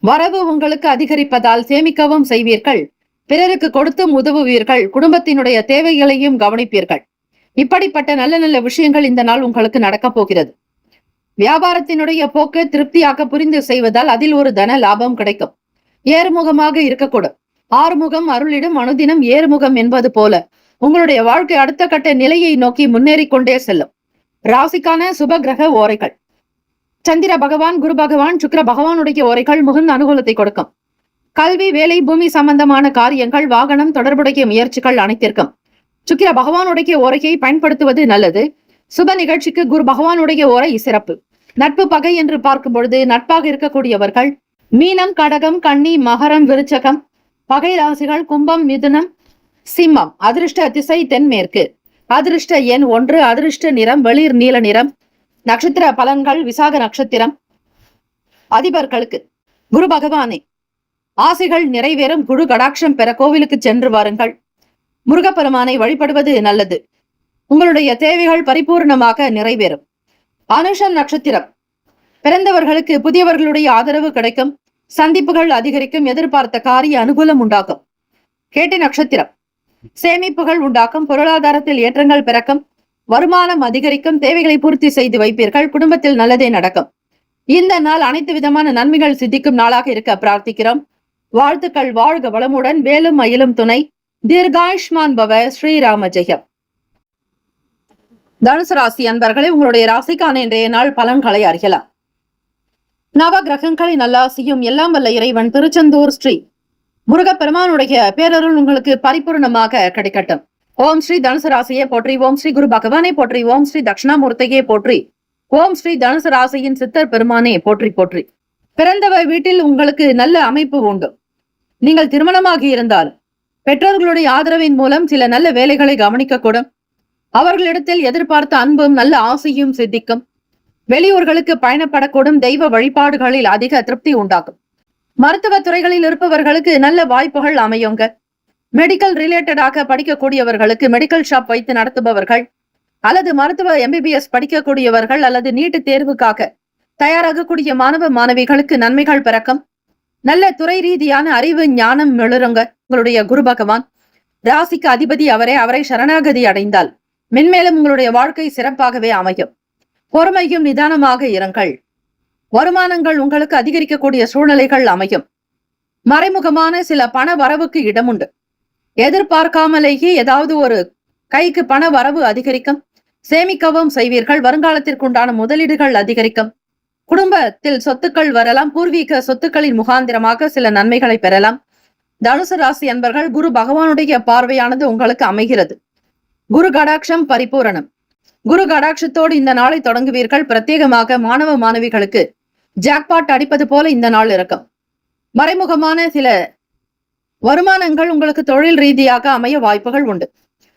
வரவு உங்களுக்கு அதிகரிப்பதால் சேமிக்கவும் செய்வீர்கள். பிறருக்கு கொடுத்தும் உதவுவீர்கள். குடும்பத்தினுடைய தேவைகளையும் கவனிப்பீர்கள். இப்படிப்பட்ட நல்ல நல்ல விஷயங்கள் இந்த நாள் உங்களுக்கு நடக்கப் போகிறது. வியாபாரத்தினுடைய போக்கு திருப்தியாக புரிந்து செய்வதால் அதில் ஒரு தன லாபம் கிடைக்கும். ஏறுமுகமாக இருக்கக்கூடும். ஆறுமுகம் அருளிடும் அனுதினம் ஏறுமுகம் என்பது போல உங்களுடைய வாழ்க்கை அடுத்த கட்ட நிலையை நோக்கி முன்னேறி கொண்டே செல்லும். ராசிக்கான சுப கிரக ஓரைகள். சந்திர பகவான், குரு பகவான், சுக்கிர பகவானுடைய ஓரைகள் மிகுந்த அனுகூலத்தை கொடுக்கும். கல்வி, வேலை, பூமி சம்பந்தமான காரியங்கள், வாகனம் தொடர்புடைய முயற்சிகள் அனைத்திற்கும் சுக்கிர பகவானுடைய ஓரையை பயன்படுத்துவது நல்லது. சுப நிகழ்ச்சிக்கு குரு பகவானுடைய ஓரை சிறப்பு. நட்பு பகை என்று பார்க்கும் பொழுது நட்பாக இருக்கக்கூடியவர்கள் மீனம், கடகம், கன்னி, மகரம், விருச்சகம். பகை ராசிகள் கும்பம், மிதுனம், சிம்மம். அதிர்ஷ்ட திசை தென்மேற்கு. அதிர்ஷ்ட எண் 1. அதிர்ஷ்ட நிறம் வெளிர் நீல நிறம். நட்சத்திர பலன்கள். விசாக நட்சத்திரம். அதிபர்களுக்கு குரு பகவானே ஆசைகள் நிறைவேறும். குரு கடாட்சம் பெற கோவிலுக்கு சென்று வாருங்கள். முருகப்பெருமானை வழிபடுவது நல்லது. உங்களுடைய தேவைகள் பரிபூர்ணமாக நிறைவேறும். அனுஷம் நட்சத்திரம் பிறந்தவர்களுக்கு புதியவர்களுடைய ஆதரவு கிடைக்கும். சந்திப்புகள் அதிகரிக்கும். எதிர்பார்த்த காரிய அனுகூலம் உண்டாகும். கேட்டை நட்சத்திரம் சேமிப்புகள் உண்டாக்கும். பொருளாதாரத்தில் ஏற்றங்கள் பிறக்கும். வருமானம் அதிகரிக்கும். தேவைகளை பூர்த்தி செய்து வைப்பீர்கள். குடும்பத்தில் நல்லதே நடக்கும். இந்த நாள் அனைத்து விதமான நன்மைகள் சித்திக்கும் நாளாக இருக்க பிரார்த்திக்கிறோம். வாழ்த்துக்கள். வாழ்க வளமுடன். வேலும் மயிலும் துணை. தீர்காயுஷ்மான் பவ. ஸ்ரீராம ஜெயம். தனுசு ராசி அன்பர்களே, உங்களுடைய ராசிக்கான இன்றைய நாள் பலன்களை அறியலாம். நவ கிரகங்களின் நல்லாசியும் எல்லாம் வல்ல இறைவன் திருச்செந்தூர் ஸ்ரீ முருகப்பெருமானுடைய பேரருள் உங்களுக்கு பரிபூர்ணமாக கிடைக்கட்டும். ஓம் ஸ்ரீ தனுசு ராசியை போற்றி. ஓம் ஸ்ரீ குரு பகவானை போற்றி. ஓம் ஸ்ரீ தட்சிணாமூர்த்தியை போற்றி. ஓம் ஸ்ரீ தனுசு ராசியின் சித்தர் பெருமானே போற்றி போற்றி. பிறந்தவர் வீட்டில் உங்களுக்கு நல்ல அமைப்பு உண்டு. நீங்கள் திருமணமாகி இருந்தால் பெற்றோர்களுடைய ஆதரவின் மூலம் சில நல்ல வேலைகளை கவனிக்கக்கூடும். அவர்களிடத்தில் எதிர்பார்த்த அன்பும் நல்ல ஆசையும் சித்திக்கும். வெளியூர்களுக்கு பயணப்படக்கூடும். தெய்வ வழிபாடுகளில் அதிக திருப்தி உண்டாகும். மருத்துவ துறைகளில் இருப்பவர்களுக்கு நல்ல வாய்ப்புகள் அமையுங்க. மெடிக்கல் ரிலேட்டடாக படிக்கக்கூடியவர்களுக்கு மெடிக்கல் ஷாப் வைத்து நடத்துபவர்கள் அல்லது மருத்துவ MBBS படிக்கக்கூடியவர்கள் அல்லது நீட்டு தேர்வுக்காக தயாராகக்கூடிய மாணவ மாணவிகளுக்கு நன்மைகள் பிறக்கும். நல்ல துறை ரீதியான அறிவு ஞானம் எழுறுங்க. உங்களுடைய குரு பகவான் ராசிக்கு அதிபதி அவரை சரணாகதி அடைந்தால் மென்மேலும் உங்களுடைய வாழ்க்கை சிறப்பாகவே அமையும். பொறுமையும் நிதானமாக இருங்கள். வருமானங்கள் உங்களுக்கு அதிகரிக்கக்கூடிய சூழ்நிலைகள் அமையும். மறைமுகமான சில பண வரவுக்கு இடமுண்டு. எதிர்பார்க்காமலேயே ஏதாவது ஒரு கைக்கு பண வரவு அதிகரிக்கும். சேமிக்கவும் செய்வீர்கள். வருங்காலத்திற்குண்டான முதலீடுகள் அதிகரிக்கும். குடும்பத்தில் சொத்துக்கள் வரலாம். பூர்வீக சொத்துக்களின் முகாந்திரமாக சில நன்மைகளை பெறலாம். தனுசு ராசி அன்பர்கள், குரு பகவானுடைய பார்வையானது உங்களுக்கு அமைகிறது. குரு கடாட்சம் பரிபூரணம். குரு கடாட்சத்தோடு இந்த நாளை தொடங்குவீர்கள். பிரத்யேகமாக மாணவ மாணவிகளுக்கு ஜாக்பாட் அடிப்பது போல இந்த நாள் இருக்கும். மறைமுகமான சில வருமானங்கள் உங்களுக்கு தொழில் ரீதியாக அமைய வாய்ப்புகள் உண்டு.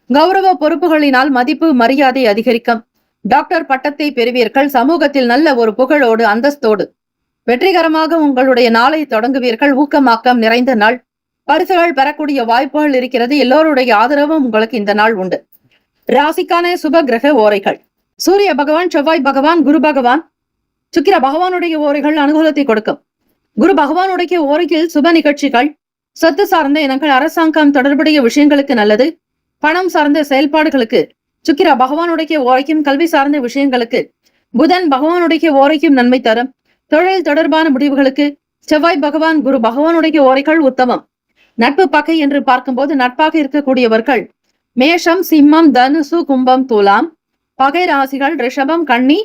கௌரவ பொறுப்புகளினால் மதிப்பு மரியாதை அதிகரிக்கும். டாக்டர் பட்டத்தை பெறுவீர்கள். சமூகத்தில் நல்ல ஒரு புகழோடு அந்தஸ்தோடு வெற்றிகரமாக உங்களுடைய நாளை தொடங்குவீர்கள். ஊக்கமாக்கம் நிறைந்த நாள். பரிசுகள் பெறக்கூடிய வாய்ப்புகள் இருக்கிறது. எல்லோருடைய ஆதரவும் உங்களுக்கு இந்த நாள் உண்டு. ராசிக்கான சுப கிரக ஓரைகள். சூரிய பகவான், செவ்வாய் பகவான், குரு பகவான், சுக்கிர பகவானுடைய ஓரைகள் அனுகூலத்தை கொடுக்கும். குரு பகவானுடைய ஓரையில் சுப நிகழ்ச்சிகள், சொத்து சார்ந்த இனங்கள், அரசாங்கம் தொடர்புடைய விஷயங்களுக்கு நல்லது. பணம் சார்ந்த செயல்பாடுகளுக்கு சுக்கிர பகவானுடைய ஓரைக்கும், கல்வி சார்ந்த விஷயங்களுக்கு புதன் பகவானுடைய ஓரைக்கும் நன்மை தரும். தொழில் தொடர்பான முடிவுகளுக்கு செவ்வாய் பகவான், குரு பகவானுடைய ஓரைகள் உத்தமம். நட்பு பகை என்று பார்க்கும்போது நட்பாக இருக்கக்கூடியவர்கள் மேஷம், சிம்மம், தனுசு, கும்பம், துலாம். பகை ராசிகள் ரிஷபம், கன்னி,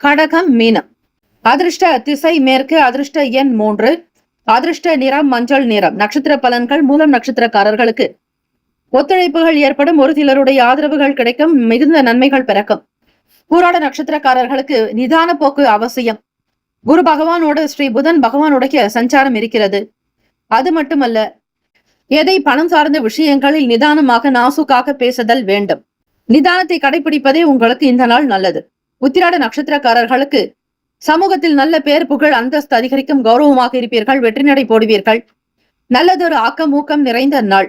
கடகம், மீனம். அதிர்ஷ்ட திசை மேற்கு. அதிர்ஷ்ட எண் 3. அதிர்ஷ்ட நிறம் மஞ்சள் நிறம். நட்சத்திர பலன்கள். மூலம் நட்சத்திரக்காரர்களுக்கு ஒத்துழைப்புகள் ஏற்படும். ஒரு சிலருடைய ஆதரவுகள் கிடைக்கும். மிகுந்த நன்மைகள் பிறக்கும். பூராட நட்சத்திரக்காரர்களுக்கு நிதான போக்கு அவசியம். குரு பகவானோடு ஸ்ரீ புதன் பகவானுடைய சஞ்சாரம் இருக்கிறது. அது மட்டுமல்ல, எதை பணம் சார்ந்த விஷயங்களில் நிதானமாக நாசுக்காக பேசுதல் வேண்டும். நிதானத்தை கடைபிடிப்பதே உங்களுக்கு இந்த நாள் நல்லது. உத்திராட நட்சத்திரக்காரர்களுக்கு சமூகத்தில் நல்ல பேர் புகழ் அந்தஸ்து அதிகரிக்கும். கௌரவமாக இருப்பீர்கள். வெற்றி நடை போடுவீர்கள். நல்லதொரு ஆக்கம் ஊக்கம் நிறைந்த நாள்.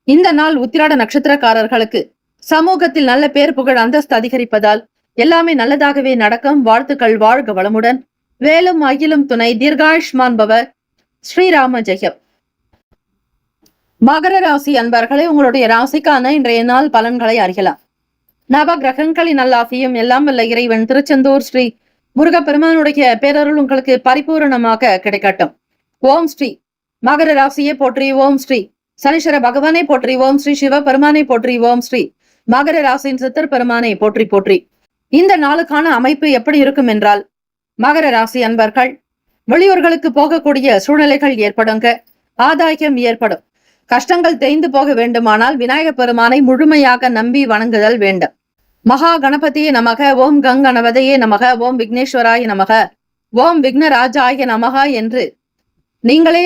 இந்த நாள் உத்திராட நட்சத்திரக்காரர்களுக்கு சமூகத்தில் நல்ல பேர் புகழ் அந்தஸ்து அதிகரிப்பதால் எல்லாமே நல்லதாகவே நடக்கும். வாழ்த்துக்கள். வாழ்க வளமுடன். வேலும் அகிலும் துணை. தீர்காயுஷ்மான் பவ. ஸ்ரீராம ஜெயம். மகர ராசி அன்பர்களே, உங்களுடைய ராசிக்கான இன்றைய நாள் பலன்களை அறியலாம். நவ கிரகங்களின் நல்லாசியும் எல்லாம் வல்ல இறைவன் திருச்செந்தூர் ஸ்ரீ முருகப்பெருமானுடைய பேரருள் உங்களுக்கு பரிபூரணமாக கிடைக்கட்டும். ஓம் ஸ்ரீ மகர ராசியை போற்றி. ஓம் ஸ்ரீ சனீஸ்வர பகவானை போற்றி. ஓம் ஸ்ரீ சிவ பெருமானை போற்றி. ஓம் ஸ்ரீ மகர ராசியின் சித்தர் பெருமானை போற்றி போற்றி. இந்த நாளுக்கான அமைப்பு எப்படி இருக்கும் என்றால், மகர ராசி அன்பர்கள் வெளியூர்களுக்கு போகக்கூடிய சூழ்நிலைகள் ஏற்படுங்க. ஆதாயம் ஏற்படும். கஷ்டங்கள் தேய்ந்து போக வேண்டுமானால் விநாயக பெருமானை முழுமையாக நம்பி வணங்குதல் வேண்டும். மகா கணபதியே நமக. ஓம் கங்கணபதியே நமக. ஓம் விக்னேஸ்வராய நமக. ஓம் விக்னராஜாய நமக என்று நீங்களே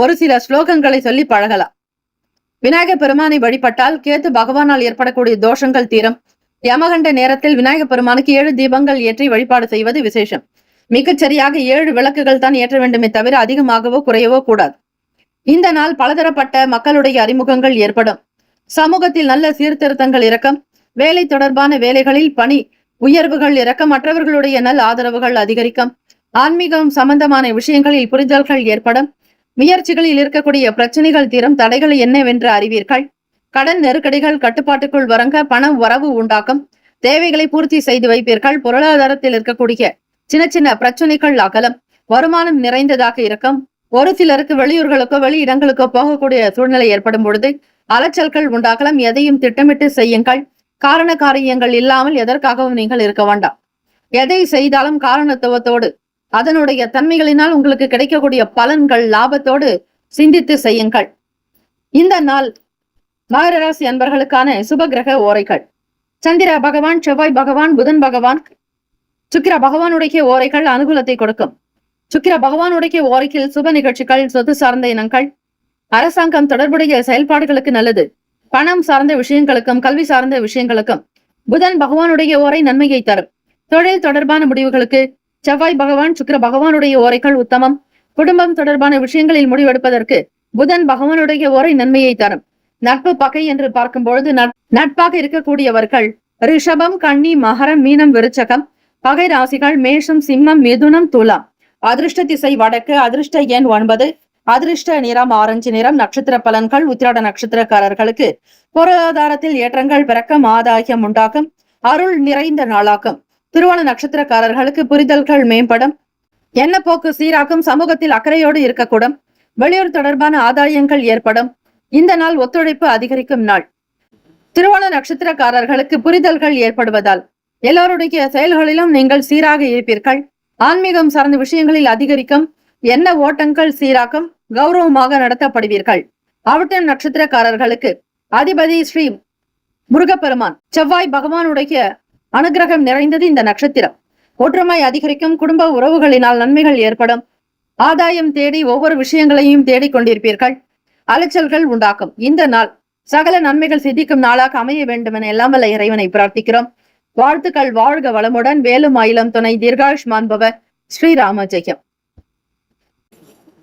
ஒரு சில ஸ்லோகங்களை சொல்லி பழகலாம். விநாயக பெருமானை வழிபட்டால் கேத்து பகவானால் ஏற்படக்கூடிய தோஷங்கள் தீரும். யமகண்ட நேரத்தில் விநாயக பெருமானுக்கு 7 தீபங்கள் ஏற்றி வழிபாடு செய்வது விசேஷம். மிகச்சரியாக 7 விளக்குகள் தான் ஏற்ற வேண்டுமே தவிர அதிகமாகவோ குறையவோ கூடாது. இந்த நாள் பலதரப்பட்ட மக்களுடைய அறிமுகங்கள் ஏற்படும். சமூகத்தில் நல்ல சீர்திருத்தங்கள் இறக்கம். வேலை தொடர்பான வேலைகளில் பணி உயர்வுகள் இறக்கம். மற்றவர்களுடைய நல் ஆதரவுகள் அதிகரிக்கும். ஆன்மீகம் சம்பந்தமான விஷயங்களில் புரிதல்கள் ஏற்படும். முயற்சிகளில் இருக்கக்கூடிய பிரச்சனைகள் தீரும். தடைகள் என்னவென்று அறிவீர்கள். கடன் நெருக்கடிகள் கட்டுப்பாட்டுக்குள் வரங்க. பணம் வரவு உண்டாக்கும். தேவைகளை பூர்த்தி செய்து வைப்பீர்கள். பொருளாதாரத்தில் இருக்கக்கூடிய சின்ன சின்ன பிரச்சனைகள் அகலம். வருமானம் நிறைந்ததாக இருக்கும். ஒரு சிலருக்கு வெளியூர்களுக்கோ வெளி இடங்களுக்கோ போகக்கூடிய சூழ்நிலை ஏற்படும் பொழுது அலைச்சல்கள் உண்டாகலாம். எதையும் திட்டமிட்டு செய்யுங்கள். காரண காரியங்கள் இல்லாமல் எதற்காகவும் நீங்கள் இருக்க வேண்டாம். எதை செய்தாலும் காரணத்துவத்தோடு அதனுடைய தன்மைகளினால் உங்களுக்கு கிடைக்கக்கூடிய பலன்கள் லாபத்தோடு சிந்தித்து செய்யுங்கள். இந்த நாள் மகர ராசி அன்பர்களுக்கான சுபகிரக ஓரைகள். சந்திர பகவான், செவ்வாய் பகவான், புதன் பகவான், சுக்கிர பகவானுடைய ஓரைகள் அனுகூலத்தை கொடுக்கும். சுக்கிர பகவானுடைய ஓரையில் சுப நிகழ்ச்சிகள், சொத்து சார்ந்த இனங்கள், அரசாங்கம் தொடர்புடைய செயல்பாடுகளுக்கு நல்லது. பணம் சார்ந்த விஷயங்களுக்கும் கல்வி சார்ந்த விஷயங்களுக்கும் புதன் பகவானுடைய ஓரை நன்மையை தரும். தொழில் தொடர்பான முடிவுகளுக்கு செவ்வாய் பகவான், சுக்கிர பகவானுடைய ஓரைகள் உத்தமம். குடும்பம் தொடர்பான விஷயங்களில் முடிவெடுப்பதற்கு புதன் பகவானுடைய ஓரை நன்மையை தரும். நட்பு பகை என்று பார்க்கும் பொழுது நட்பாக இருக்கக்கூடியவர்கள் ரிஷபம், கன்னி, மகரம், மீனம், விருச்சகம். பகை ராசிகள் மேஷம், சிம்மம், மிதுனம், துலாம். அதிர்ஷ்ட திசை வடக்கு. அதிர்ஷ்ட எண் 9. அதிர்ஷ்ட நிறம் ஆரஞ்சு நிறம். நட்சத்திர பலன்கள். உத்திராட நட்சத்திரக்காரர்களுக்கு பொருளாதாரத்தில் ஏற்றங்கள் பிறக்கம். ஆதாயம் உண்டாகும். அருள் நிறைந்த நாளாகும். திருவோண நட்சத்திரக்காரர்களுக்கு புரிதல்கள் மேம்படும். எண்ண போக்கு சீராக்கும். சமூகத்தில் அக்கறையோடு இருக்கக்கூடும். வெளியூர் தொடர்பான ஆதாயங்கள் ஏற்படும். இந்த நாள் ஒத்துழைப்பு அதிகரிக்கும் நாள். திருவோண நட்சத்திரக்காரர்களுக்கு புரிதல்கள் ஏற்படுவதால் எல்லோருடைய செயல்களிலும் நீங்கள் சீராக இருப்பீர்கள். ஆன்மீகம் சார்ந்த விஷயங்களில் அதிகரிக்கும். எண்ண ஓட்டங்கள் சீராக்கும். கௌரவமாக நடத்தப்படுவீர்கள். அவிட்டம் நட்சத்திரக்காரர்களுக்கு அதிபதி ஸ்ரீ முருகப்பெருமான் செவ்வாய் பகவானுடைய அனுகிரகம் நிறைந்தது இந்த நட்சத்திரம். ஒற்றுமை அதிகரிக்கும். குடும்ப உறவுகளினால் நன்மைகள் ஏற்படும். ஆதாயம் தேடி ஒவ்வொரு விஷயங்களையும் தேடிக் கொண்டிருப்பீர்கள். அலைச்சல்கள் உண்டாக்கும். இந்த நாள் சகல நன்மைகள் சித்திக்கும் நாளாக அமைய வேண்டும் என எல்லாம் வல்ல இறைவனை பிரார்த்திக்கிறோம். வாழ்த்துக்கள். வாழ்க வளமுடன். வேலும் அயிலம் துணை. தீர்காயுஷ்மான் பவ. ஸ்ரீராம ஜெயம்.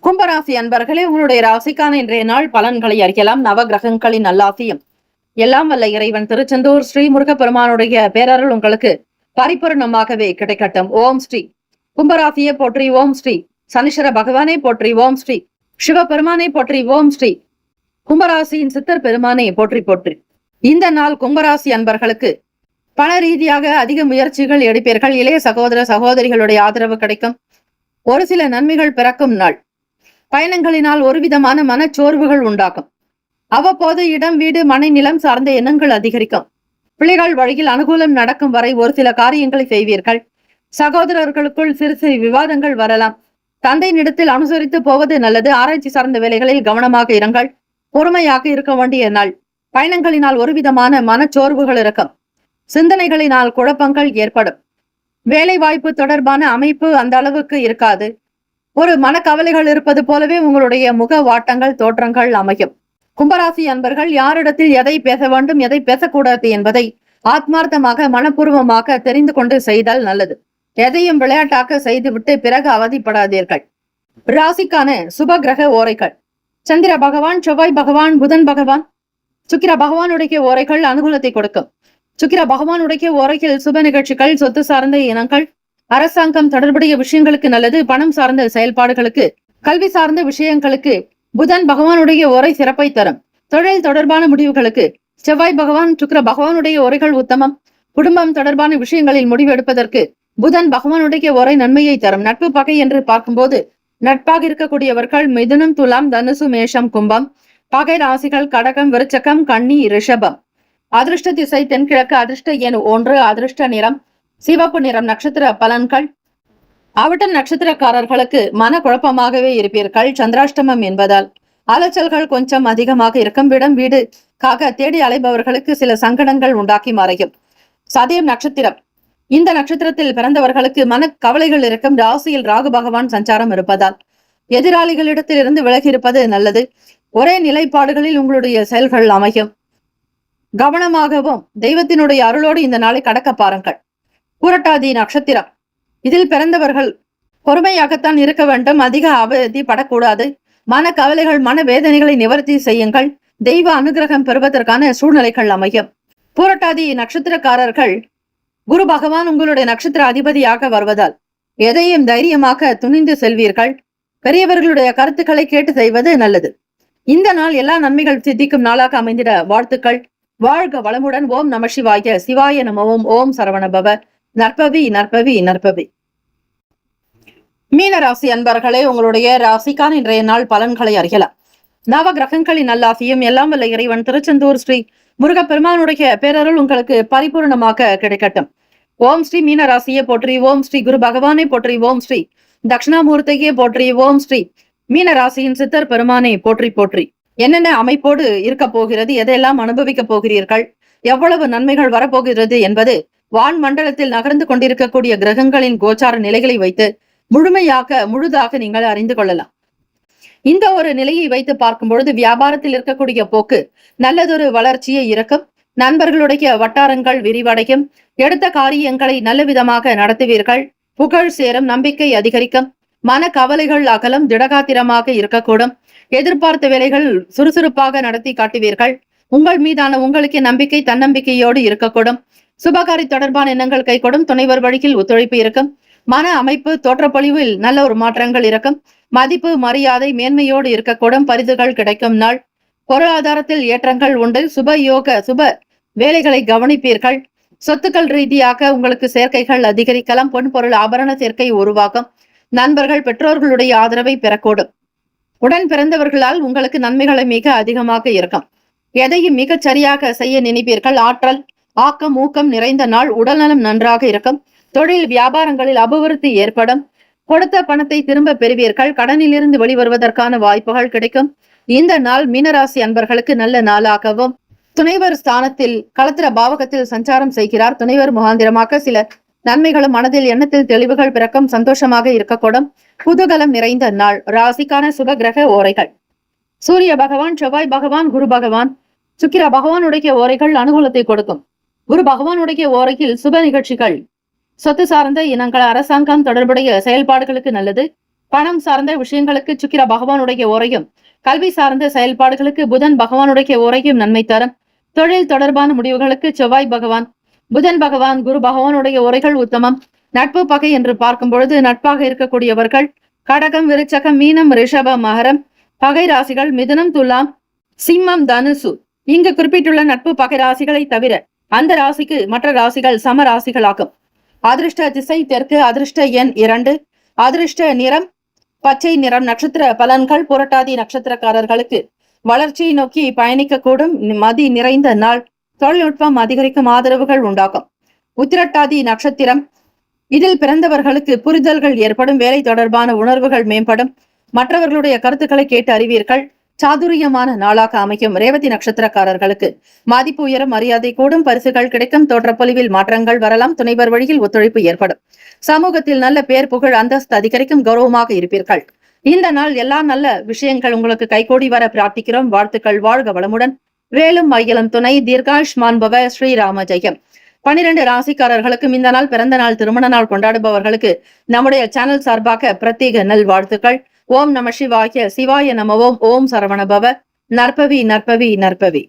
கும்பராசி அன்பர்களே, உங்களுடைய ராசிக்கான இன்றைய நாள் பலன்களை அறியலாம். நவ கிரகங்களின் நல்லாசியும் எல்லாம் வல்ல இறைவன் திருச்செந்தூர் ஸ்ரீ முருகப்பெருமானுடைய பேரருள் உங்களுக்கு பரிபூர்ணமாகவே கிடைக்கட்டும். ஓம் ஸ்ரீ கும்பராசியை போற்றி. ஓம் ஸ்ரீ சனீஸ்வர பகவானை போற்றி. ஓம் ஸ்ரீ சிவபெருமானை போற்றி. ஓம் ஸ்ரீ கும்பராசியின் சித்தர் பெருமானை போற்றி போற்றி. இந்த நாள் கும்பராசி அன்பர்களுக்கு பண ரீதியாக அதிக முயற்சிகள் எடுப்பீர்கள். இளைய சகோதர சகோதரிகளுடைய ஆதரவு கிடைக்கும். ஒரு சில நன்மைகள் பிறக்கும் நாள். பயணங்களினால் ஒரு விதமான மனச்சோர்வுகள் உண்டாகும். அவ்வப்போது இடம், வீடு, மனை, நிலம் சார்ந்த எண்ணங்கள் அதிகரிக்கும். பிள்ளைகள் வழியில் அனுகூலம் நடக்கும் வரை ஒரு சில காரியங்களை செய்வீர்கள். சகோதரர்களுக்குள் சிறு சிறு விவாதங்கள் வரலாம். தந்தையினிடத்தில் அனுசரித்து போவது நல்லது. ஆராய்ச்சி சார்ந்த வேலைகளில் கவனமாக இருங்கள். பொறுமையாக இருக்க வேண்டிய நாள். பயணங்களினால் ஒரு விதமான மனச்சோர்வுகள் இருக்கும். சிந்தனைகளினால் குழப்பங்கள் ஏற்படும். வேலை வாய்ப்பு தொடர்பான அமைப்பு அந்த அளவுக்கு இருக்காது. ஒரு மனக்கவலைகள் இருப்பது போலவே உங்களுடைய முக வாட்டங்கள் தோற்றங்கள் அமையும். கும்பராசி அன்பர்கள் யாரிடத்தில் எதை பேச வேண்டும், எதை பேசக்கூடாது என்பதை ஆத்மார்த்தமாக மனப்பூர்வமாக தெரிந்து கொண்டு செய்தால் நல்லது. எதையும் விளையாட்டாக செய்துவிட்டு பிறகு அவதிப்படாதீர்கள். ராசிக்கான சுப கிரக ஓரைகள். சந்திர பகவான், செவ்வாய் பகவான், புதன் பகவான், சுக்கிர பகவானுடைய ஓரைகள் அனுகூலத்தை கொடுக்கும். சுக்கிர பகவானுடைய ஓரையில் சுப நிகழ்ச்சிகள், சொத்து சார்ந்த இனங்கள், அரசாங்கம் தொடர்புடைய விஷயங்களுக்கு நல்லது, பணம் சார்ந்த செயல்பாடுகளுக்கு, கல்வி சார்ந்த விஷயங்களுக்கு புதன் பகவானுடைய ஓரை சிறப்பை தரும். தொழில் தொடர்பான முடிவுகளுக்கு செவ்வாய் பகவான், சுக்கிர பகவானுடைய ஓரைகள் உத்தமம். குடும்பம் தொடர்பான விஷயங்களில் முடிவு எடுப்பதற்கு புதன் பகவானுடைய ஓரை நன்மையை தரும். நட்பு பகை என்று பார்க்கும்போது நட்பாக இருக்கக்கூடியவர்கள் மிதுனம், துலாம், தனுசு, மேஷம், கும்பம். பகை ராசிகள் கடகம், விருச்சகம், கன்னி, ரிஷபம். அதிர்ஷ்ட திசை தென்கிழக்கு. அதிர்ஷ்ட எண் 1. அதிர்ஷ்ட நிறம் சிவப்பு நிறம். நட்சத்திர பலன்கள். அவிட்டம் நட்சத்திரக்காரர்களுக்கு மன குழப்பமாகவே இருப்பீர்கள். சந்திராஷ்டமம் என்பதால் அலைச்சல்கள் கொஞ்சம் அதிகமாக இருக்கும். விடம் வீடு காக தேடி அலைபவர்களுக்கு சில சங்கடங்கள் உண்டாக்கி மறையும். சதயம் நட்சத்திரம். இந்த நட்சத்திரத்தில் பிறந்தவர்களுக்கு மன கவலைகள் இருக்கும். ராசியில் ராகு பகவான் சஞ்சாரம் இருப்பதால் எதிராளிகளிடத்தில் இருந்து விலகி இருப்பது நல்லது. ஒரே நிலைப்பாடுகளில் உங்களுடைய செயல்கள் அமையும். கவனமாகவும் தெய்வத்தினுடைய அருளோடு இந்த நாளை கடக்க பாருங்கள். புரட்டாதி நட்சத்திரம். இதில் பிறந்தவர்கள் பொறுமையாகத்தான் இருக்க வேண்டும். அதிக அவதி படக்கூடாது. மன கவலைகள், மன வேதனைகளை நிவர்த்தி செய்யுங்கள். தெய்வ அனுகிரகம் பெறுவதற்கான சூழ்நிலைகள் அமையும். புரட்டாதி நட்சத்திரக்காரர்கள் குரு பகவான் உங்களுடைய நட்சத்திர அதிபதியாக வருவதால் எதையும் தைரியமாக துணிந்து செல்வீர்கள். பெரியவர்களுடைய கருத்துக்களை கேட்டு செய்வது நல்லது. இந்த நாள் எல்லா நன்மைகள் சித்திக்கும் நாளாக அமைந்திட வாழ்த்துக்கள். வாழ்க வளமுடன். ஓம் நம சிவாய. சிவாய நமவோம். ஓம் சரவணபவ. நற்பவி நற்பவி நற்பவி. மீன ராசி அன்பர்களே, உங்களுடைய ராசிக்கான இன்றைய நாள் பலன்களை அறியலாம். நவ கிரகங்களின் நல்லாசியும் எல்லாம் வல்ல இறைவன் திருச்செந்தூர் ஸ்ரீ முருகப்பெருமானுடைய பேரருள் உங்களுக்கு பரிபூர்ணமாக கிடைக்கட்டும். ஓம் ஸ்ரீ மீன ராசியை போற்றி. ஓம் ஸ்ரீ குரு பகவானை போற்றி. ஓம் ஸ்ரீ தட்சிணாமூர்த்தியை போற்றி. ஓம் ஸ்ரீ மீன ராசியின் சித்தர் பெருமானை போற்றி போற்றி. என்னென்ன அமைப்போடு இருக்க போகிறது, எதையெல்லாம் அனுபவிக்க போகிறீர்கள், எவ்வளவு நன்மைகள் வரப்போகிறது என்பது வான் மண்டலத்தில் நகர்ந்து கொண்டிருக்கக்கூடிய கிரகங்களின் கோச்சார நிலைகளை வைத்து முழுதாக நீங்கள் அறிந்து கொள்ளலாம். இந்த ஒரு நிலையை வைத்து பார்க்கும் பொழுது வியாபாரத்தில் இருக்கக்கூடிய போக்கு நல்லதொரு வளர்ச்சியை இருக்கும். நண்பர்களுடைய வட்டாரங்கள் விரிவடையும். எடுத்த காரியங்களை நல்ல விதமாக நடத்துவீர்கள். புகழ் சேரும். நம்பிக்கை அதிகரிக்கும். மன கவலைகள் அகலம். திடகாத்திரமாக இருக்கக்கூடும். எதிர்பார்த்த வேலைகள் சுறுசுறுப்பாக நடத்தி காட்டுவீர்கள். உங்கள் மீதான உங்களுக்கு நம்பிக்கை தன்னம்பிக்கையோடு இருக்கக்கூடும். சுபகாரி தொடர்பான எண்ணங்கள் கைகூடும். துணைவர் வழியில் ஒத்துழைப்பு இருக்கும். மன அமைப்பு தோற்றப்பொழிவில் நல்ல ஒரு மாற்றங்கள் இருக்கும். மதிப்பு மரியாதை மேன்மையோடு இருக்கக்கூடும். பரிசுகள் கிடைக்கும் நாள். பொருளாதாரத்தில் ஏற்றங்கள் உண்டு. சுப வேலைகளை கவனிப்பீர்கள். சொத்துக்கள் ரீதியாக உங்களுக்கு சேர்க்கைகள் அதிகரிக்கலாம். பொன் பொருள் ஆபரண சேர்க்கை உருவாகும். நண்பர்கள் பெற்றோர்களுடைய ஆதரவை பெறக்கூடும். உடன் பிறந்தவர்களால் உங்களுக்கு நன்மைகளை மிக அதிகமாக இருக்கும். எதையும் மிகச் சரியாக செய்ய நினைப்பீர்கள். ஆற்றல் ஆக்கம் ஊக்கம் நிறைந்த நாள். உடல்நலம் நன்றாக இருக்கும். தொழில் வியாபாரங்களில் அபிவிருத்தி ஏற்படும். கொடுத்த பணத்தை திரும்ப பெறுவீர்கள். கடனிலிருந்து வெளிவருவதற்கான வாய்ப்புகள் கிடைக்கும். இந்த நாள் மீனராசி அன்பர்களுக்கு நல்ல நாளாகவும், துணைவர் ஸ்தானத்தில் களத்திர பாவகத்தில் சஞ்சாரம் செய்கிறார். துணைவர் முகாந்திரமாக சில நன்மைகளும் மனதில் எண்ணத்தில் தெளிவுகள் பிறக்கும். சந்தோஷமாக இருக்கக்கூடும். குதூகலம் நிறைந்த நாள். ராசிக்கான சுப கிரக ஓரைகள். சூரிய பகவான், செவ்வாய் பகவான், குரு பகவான், சுக்கிர பகவானுடைய ஓரைகள் அனுகூலத்தை கொடுக்கும். குரு பகவானுடைய ஓரையில் சுப நிகழ்ச்சிகள், சொத்து சார்ந்த இனங்கள், அரசாங்கம் தொடர்புடைய செயல்பாடுகளுக்கு நல்லது. பணம் சார்ந்த விஷயங்களுக்கு சுக்கிர பகவானுடைய ஓரையும், கல்வி சார்ந்த செயல்பாடுகளுக்கு புதன் பகவானுடைய ஓரையும் நன்மை தரும். தொழில் தொடர்பான முடிவுகளுக்கு செவ்வாய் பகவான், புதன் பகவான், குரு பகவானுடைய உரைகள் உத்தமம். நட்பு பகை என்று பார்க்கும் பொழுது நட்பாக இருக்கக்கூடியவர்கள் கடகம், விருச்சகம், மீனம், ரிஷபம், மகரம். பகை ராசிகள் மிதுனம், துலாம், சிம்மம், தனுசு. இங்கு குறிப்பிட்டுள்ள நட்பு பகை ராசிகளை தவிர அந்த ராசிக்கு மற்ற ராசிகள் சம ராசிகளாகும். அதிர்ஷ்ட திசை தெற்கு. அதிர்ஷ்ட எண் 2. அதிர்ஷ்ட நிறம் பச்சை நிறம். நட்சத்திர பலன்கள். புரட்டாதி நட்சத்திரக்காரர்களுக்கு வளர்ச்சியை நோக்கி பயணிக்க கூடும். மதி நிறைந்த நாள். தொழில்நுட்பம் அதிகரிக்கும். ஆதரவுகள் உண்டாகும். உத்திரட்டாதி நட்சத்திரம். இதில் பிறந்தவர்களுக்கு புரிதல்கள் ஏற்படும். வேலை தொடர்பான உணர்வுகள் மேம்படும். மற்றவர்களுடைய கருத்துக்களை கேட்டு அறிவீர்கள். சாதுரியமான நாளாக அமைக்கும். ரேவதி நட்சத்திரக்காரர்களுக்கு மதிப்பு உயரும். மரியாதை கூடும். பரிசுகள் கிடைக்கும். தோற்றப்பொலிவில் மாற்றங்கள் வரலாம். துணைவர் வழியில் ஒத்துழைப்பு ஏற்படும். சமூகத்தில் நல்ல பேர் புகழ் அந்தஸ்து அதிகரிக்கும். கௌரவமாக இருப்பீர்கள். இந்த நாள் எல்லா நல்ல விஷயங்கள் உங்களுக்கு கைகூடி வர பிரார்த்திக்கிறோம். வாழ்த்துக்கள். வாழ்க வளமுடன். வேலும் மயிலும் துணை. தீர்காயுஷ்மான் பவ. ஸ்ரீராம ஜெயம். 12 ராசிக்காரர்களுக்கும் இந்த நாள் பிறந்த நாள், திருமண நாள் கொண்டாடுபவர்களுக்கு நம்முடைய சேனல் சார்பாக பிரத்யேக நல் வாழ்த்துக்கள். ஓம் நம சிவாய. சிவாய நமவோம். ஓம் சரவணபவ. நற்பவி நற்பவி நற்பவி.